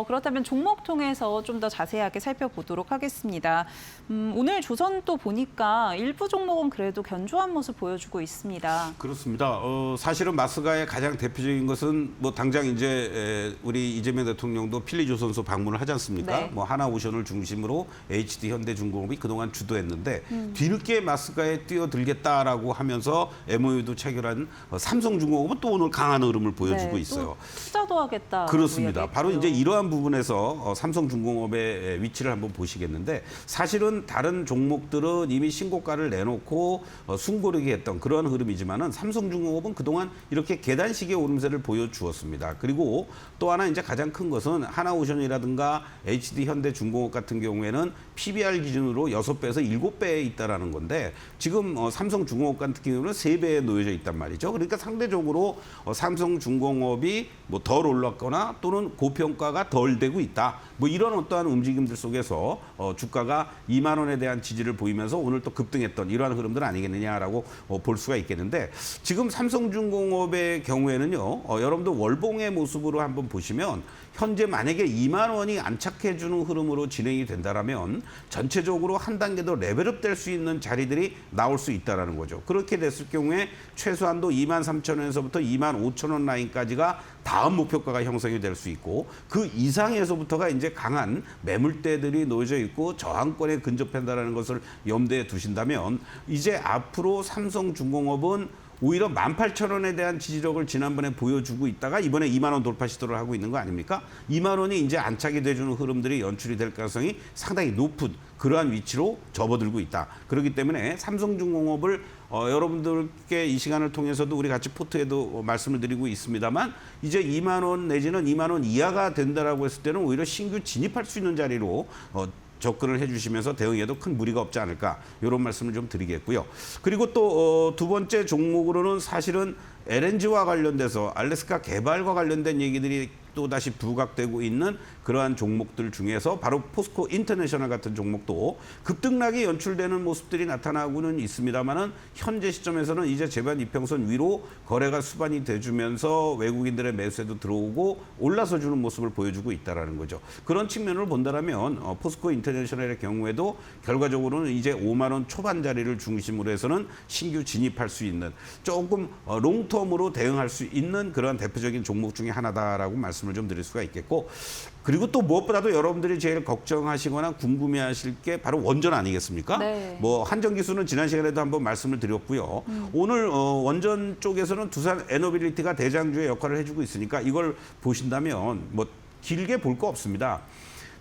그렇다면 종목 통해서 좀 더 자세하게 살펴보도록 하겠습니다. 오늘 조선 또 보니까 일부 종목은 그래도 견조한 모습 보여주고 있습니다.
그렇습니다. 사실은 마스가의 가장 대표적인 것은 뭐 당장 이제 우리 이재명 대통령도 필리조선소 방문을 하지 않습니까?
네.
뭐 하나오션을 중심으로 HD 현대중공업이 그동안 주도했는데 뒤늦게 마스가에 뛰어들겠다라고 하면서 MOU도 체결한 삼성중공업은 또 오늘 강한 흐름을 보여주고
네,
있어요.
또 투자도 하겠다.
그렇습니다. 바로 이제 이러한 부분에서 삼성중공업의 위치를 한번 보시겠는데 사실은 다른 종목들은 이미 신고가를 내놓고 숨고르게 했던 그러한 흐름이지만은 삼성중공업은 그동안 이렇게 계단식의 오름세를 보여주었습니다. 그리고 또 하나 이제 가장 큰 것은 하나오션이라든가 HD 현대중공업 같은 경우에는 PBR 기준으로 6배에서 7배에 있다라는 건데 지금 삼성중공업 같은 경우는 3배에 놓여져 있단 말이죠. 그러니까 상대적으로 삼성중공업이 뭐 덜 올랐거나 또는 고평가가 덜 되고 있다. 뭐 이런 어떠한 움직임들 속에서 주가가 2만 원에 대한 지지를 보이면서 오늘 또 급등했던 이러한 흐름들 아니겠느냐라고 볼 수가 있겠는데 지금 삼성중공업의 경우에는요. 여러분들 월봉의 모습으로 한번 보시면 현재 만약에 2만 원이 안착해주는 흐름으로 진행이 된다라면 전체적으로 한 단계 더 레벨업 될 수 있는 자리들이 나올 수 있다라는 거죠. 그렇게 됐을 경우에 최소한도 2만 3천 원에서부터 2만 5천 원 라인까지가 다음 목표가가 형성이 될 수 있고 그 이상에서부터가 이제 강한 매물대들이 놓여져 있고 저항권에 근접한다라는 것을 염두에 두신다면 이제 앞으로 삼성중공업은 오히려 18,000원에 대한 지지력을 지난번에 보여주고 있다가 이번에 2만 원 돌파 시도를 하고 있는 거 아닙니까? 2만 원이 이제 안착이 돼주는 흐름들이 연출이 될 가능성이 상당히 높은 그러한 위치로 접어들고 있다. 그렇기 때문에 삼성중공업을 여러분들께 이 시간을 통해서도 우리 같이 포트에도 말씀을 드리고 있습니다만 이제 2만 원 내지는 2만 원 이하가 된다라고 했을 때는 오히려 신규 진입할 수 있는 자리로 접근을 해주시면서 대응에도 큰 무리가 없지 않을까 이런 말씀을 좀 드리겠고요. 그리고 또 두 번째 종목으로는 사실은 LNG와 관련돼서 알래스카 개발과 관련된 얘기들이 또다시 부각되고 있는 그러한 종목들 중에서 바로 포스코 인터내셔널 같은 종목도 급등락이 연출되는 모습들이 나타나고는 있습니다만은 현재 시점에서는 이제 제반 이평선 위로 거래가 수반이 돼주면서 외국인들의 매수에도 들어오고 올라서 주는 모습을 보여주고 있다라는 거죠. 그런 측면을 본다라면 포스코 인터내셔널의 경우에도 결과적으로는 이제 5만 원 초반 자리를 중심으로 해서는 신규 진입할 수 있는 조금 롱텀으로 대응할 수 있는 그런 대표적인 종목 중에 하나다라고 말씀을 좀 드릴 수가 있겠고 그리고 또 무엇보다도 여러분들이 제일 걱정하시거나 궁금해하실 게 바로 원전 아니겠습니까?
네.
뭐 한전기수는 지난 시간에도 한번 말씀을 드렸고요. 오늘 원전 쪽에서는 두산 에너빌리티가 대장주의 역할을 해주고 있으니까 이걸 보신다면 뭐 길게 볼 거 없습니다.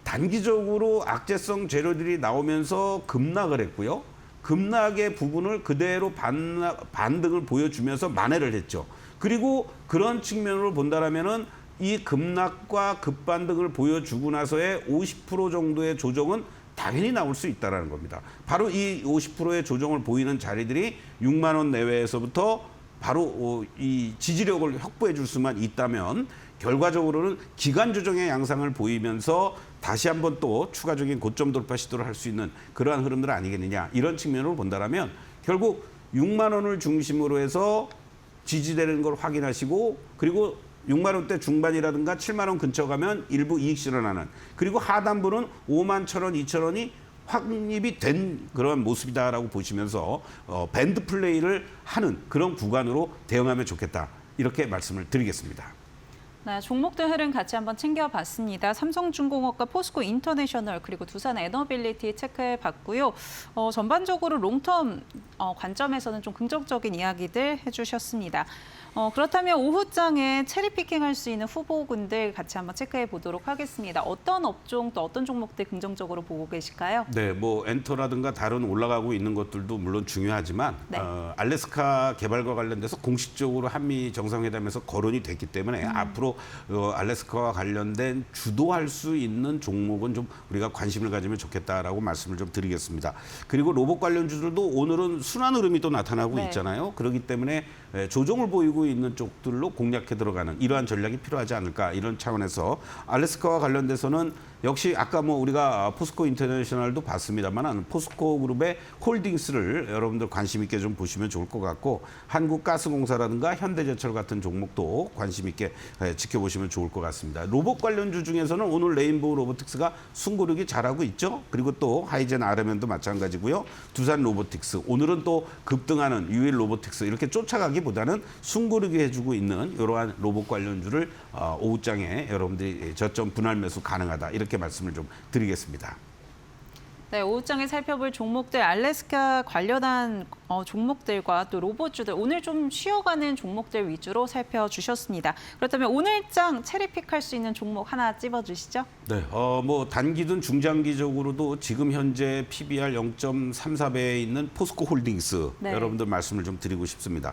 단기적으로 악재성 재료들이 나오면서 급락을 했고요. 급락의 부분을 그대로 반등을 보여주면서 만회를 했죠. 그리고 그런 측면으로 본다라면은 이 급락과 급반등을 보여주고 나서의 50% 정도의 조정은 당연히 나올 수 있다는 겁니다. 바로 이 50%의 조정을 보이는 자리들이 6만 원 내외에서부터 바로 이 지지력을 확보해 줄 수만 있다면 결과적으로는 기간 조정의 양상을 보이면서 다시 한번 또 추가적인 고점 돌파 시도를 할 수 있는 그러한 흐름들 아니겠느냐 이런 측면으로 본다라면 결국 6만 원을 중심으로 해서 지지되는 걸 확인하시고 그리고 6만 원대 중반이라든가 7만 원 근처 가면 일부 이익 실현하는 그리고 하단부는 5만 1,000원, 2,000원이 확립이 된 그런 모습이다라고 보시면서 밴드 플레이를 하는 그런 구간으로 대응하면 좋겠다 이렇게 말씀을 드리겠습니다.
네, 종목들 흐름 같이 한번 챙겨봤습니다. 삼성중공업과 포스코 인터내셔널 그리고 두산 에너빌리티 체크해봤고요. 전반적으로 롱텀 관점에서는 좀 긍정적인 이야기들 해주셨습니다. 그렇다면 오후장에 체리피킹할 수 있는 후보군들 같이 한번 체크해 보도록 하겠습니다. 어떤 업종 또 어떤 종목들 긍정적으로 보고 계실까요?
네, 뭐 엔터라든가 다른 올라가고 있는 것들도 물론 중요하지만
네.
알래스카 개발과 관련돼서 공식적으로 한미 정상회담에서 거론이 됐기 때문에 앞으로 알래스카와 관련된 주도할 수 있는 종목은 좀 우리가 관심을 가지면 좋겠다라고 말씀을 좀 드리겠습니다. 그리고 로봇 관련주들도 오늘은 순환 흐름이 또 나타나고
네.
있잖아요. 그렇기 때문에 조정을 보이고 있는 쪽들로 공략해 들어가는 이러한 전략이 필요하지 않을까 이런 차원에서 알래스카와 관련돼서는 역시 아까 뭐 우리가 포스코 인터내셔널도 봤습니다만 포스코 그룹의 홀딩스를 여러분들 관심 있게 좀 보시면 좋을 것 같고 한국가스공사라든가 현대제철 같은 종목도 관심 있게 지켜보시면 좋을 것 같습니다. 로봇 관련주 중에서는 오늘 레인보우 로보틱스가 숨고르기 잘하고 있죠. 그리고 또 하이젠 RMN도 마찬가지고요. 두산 로보틱스 오늘은 또 급등하는 유일 로보틱스 이렇게 쫓아가기보다는 숨고르기 해주고 있는 이러한 로봇 관련주를 오후장에 여러분들이 저점 분할 매수 가능하다 이렇게 말씀을 좀 드리겠습니다.
네, 오후장에 살펴볼 종목들 알래스카 관련한 종목들과 또 로봇주들 오늘 좀 쉬어가는 종목들 위주로 살펴주셨습니다. 그렇다면 오늘장 체리픽할 수 있는 종목 하나 찝어주시죠.
네, 뭐 단기든 중장기적으로도 지금 현재 PBR 0.34배에 있는 포스코 홀딩스
네.
여러분들 말씀을 좀 드리고 싶습니다.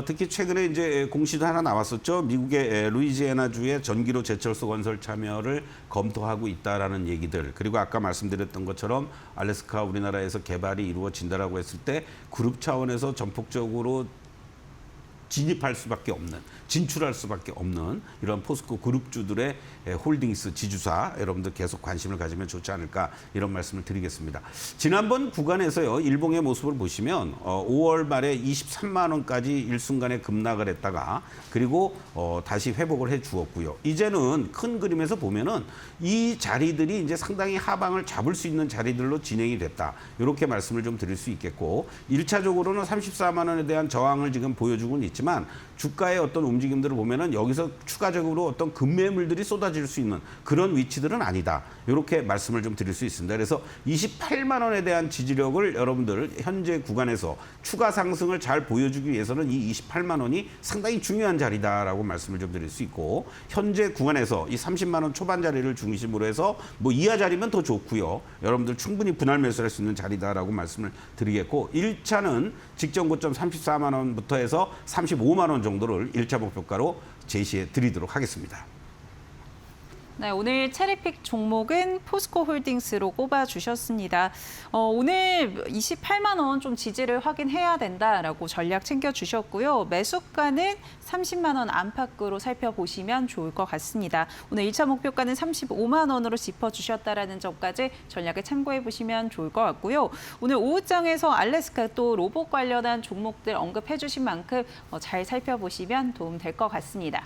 특히 최근에 이제 공시도 하나 나왔었죠. 미국의 루이지애나주의 전기로 제철소 건설 참여를 검토하고 있다라는 얘기들. 그리고 아까 말씀드렸던 것처럼 알래스카 우리나라에서 개발이 이루어진다라고 했을 때 그룹 차원에서 전폭적으로 진입할 수밖에 없는, 진출할 수밖에 없는 이런 포스코 그룹주들의 홀딩스 지주사 여러분들 계속 관심을 가지면 좋지 않을까 이런 말씀을 드리겠습니다. 지난번 구간에서요 일봉의 모습을 보시면 5월 말에 23만 원까지 일순간에 급락을 했다가 그리고 다시 회복을 해 주었고요. 이제는 큰 그림에서 보면은 이 자리들이 이제 상당히 하방을 잡을 수 있는 자리들로 진행이 됐다. 이렇게 말씀을 좀 드릴 수 있겠고 1차적으로는 34만 원에 대한 저항을 지금 보여주고는 있지만 주가의 어떤 움직임들을 보면은 여기서 추가적으로 어떤 급매물들이 쏟아질 수 있는 그런 위치들은 아니다. 이렇게 말씀을 좀 드릴 수 있습니다. 그래서 28만 원에 대한 지지력을 여러분들 현재 구간에서 추가 상승을 잘 보여주기 위해서는 이 28만 원이 상당히 중요한 자리다라고 말씀을 좀 드릴 수 있고 현재 구간에서 이 30만 원 초반 자리를 중심으로 해서 뭐 이하 자리면 더 좋고요. 여러분들 충분히 분할 매수할 수 있는 자리다라고 말씀을 드리겠고 1차는 직전 고점 34만 원부터 해서 35만 원 정도를 1차 목표가로 제시해 드리도록 하겠습니다.
네, 오늘 체리픽 종목은 포스코 홀딩스로 꼽아주셨습니다. 오늘 28만 원 좀 지지를 확인해야 된다라고 전략 챙겨주셨고요. 매수가는 30만 원 안팎으로 살펴보시면 좋을 것 같습니다. 오늘 1차 목표가는 35만 원으로 짚어주셨다라는 점까지 전략에 참고해보시면 좋을 것 같고요. 오늘 오후장에서 알래스카 또 로봇 관련한 종목들 언급해주신 만큼 잘 살펴보시면 도움 될 것 같습니다.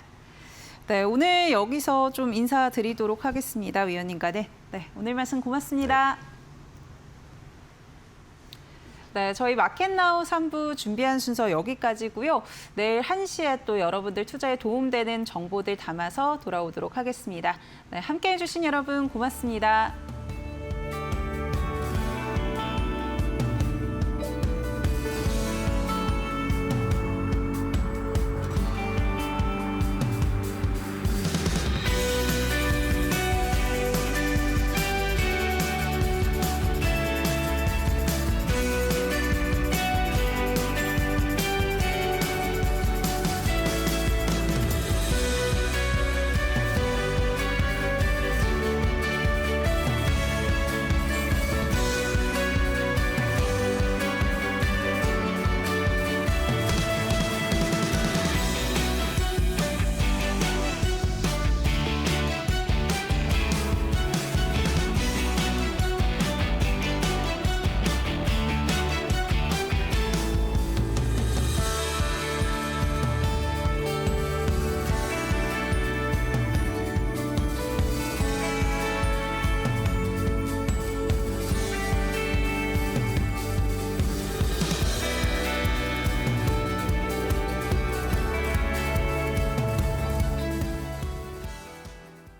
네, 오늘 여기서 좀 인사드리도록 하겠습니다. 위원님과 네, 오늘 말씀 고맙습니다. 네, 저희 마켓나우 3부 준비한 순서 여기까지고요. 내일 1시에 또 여러분들 투자에 도움되는 정보들 담아서 돌아오도록 하겠습니다. 네, 함께해 주신 여러분 고맙습니다.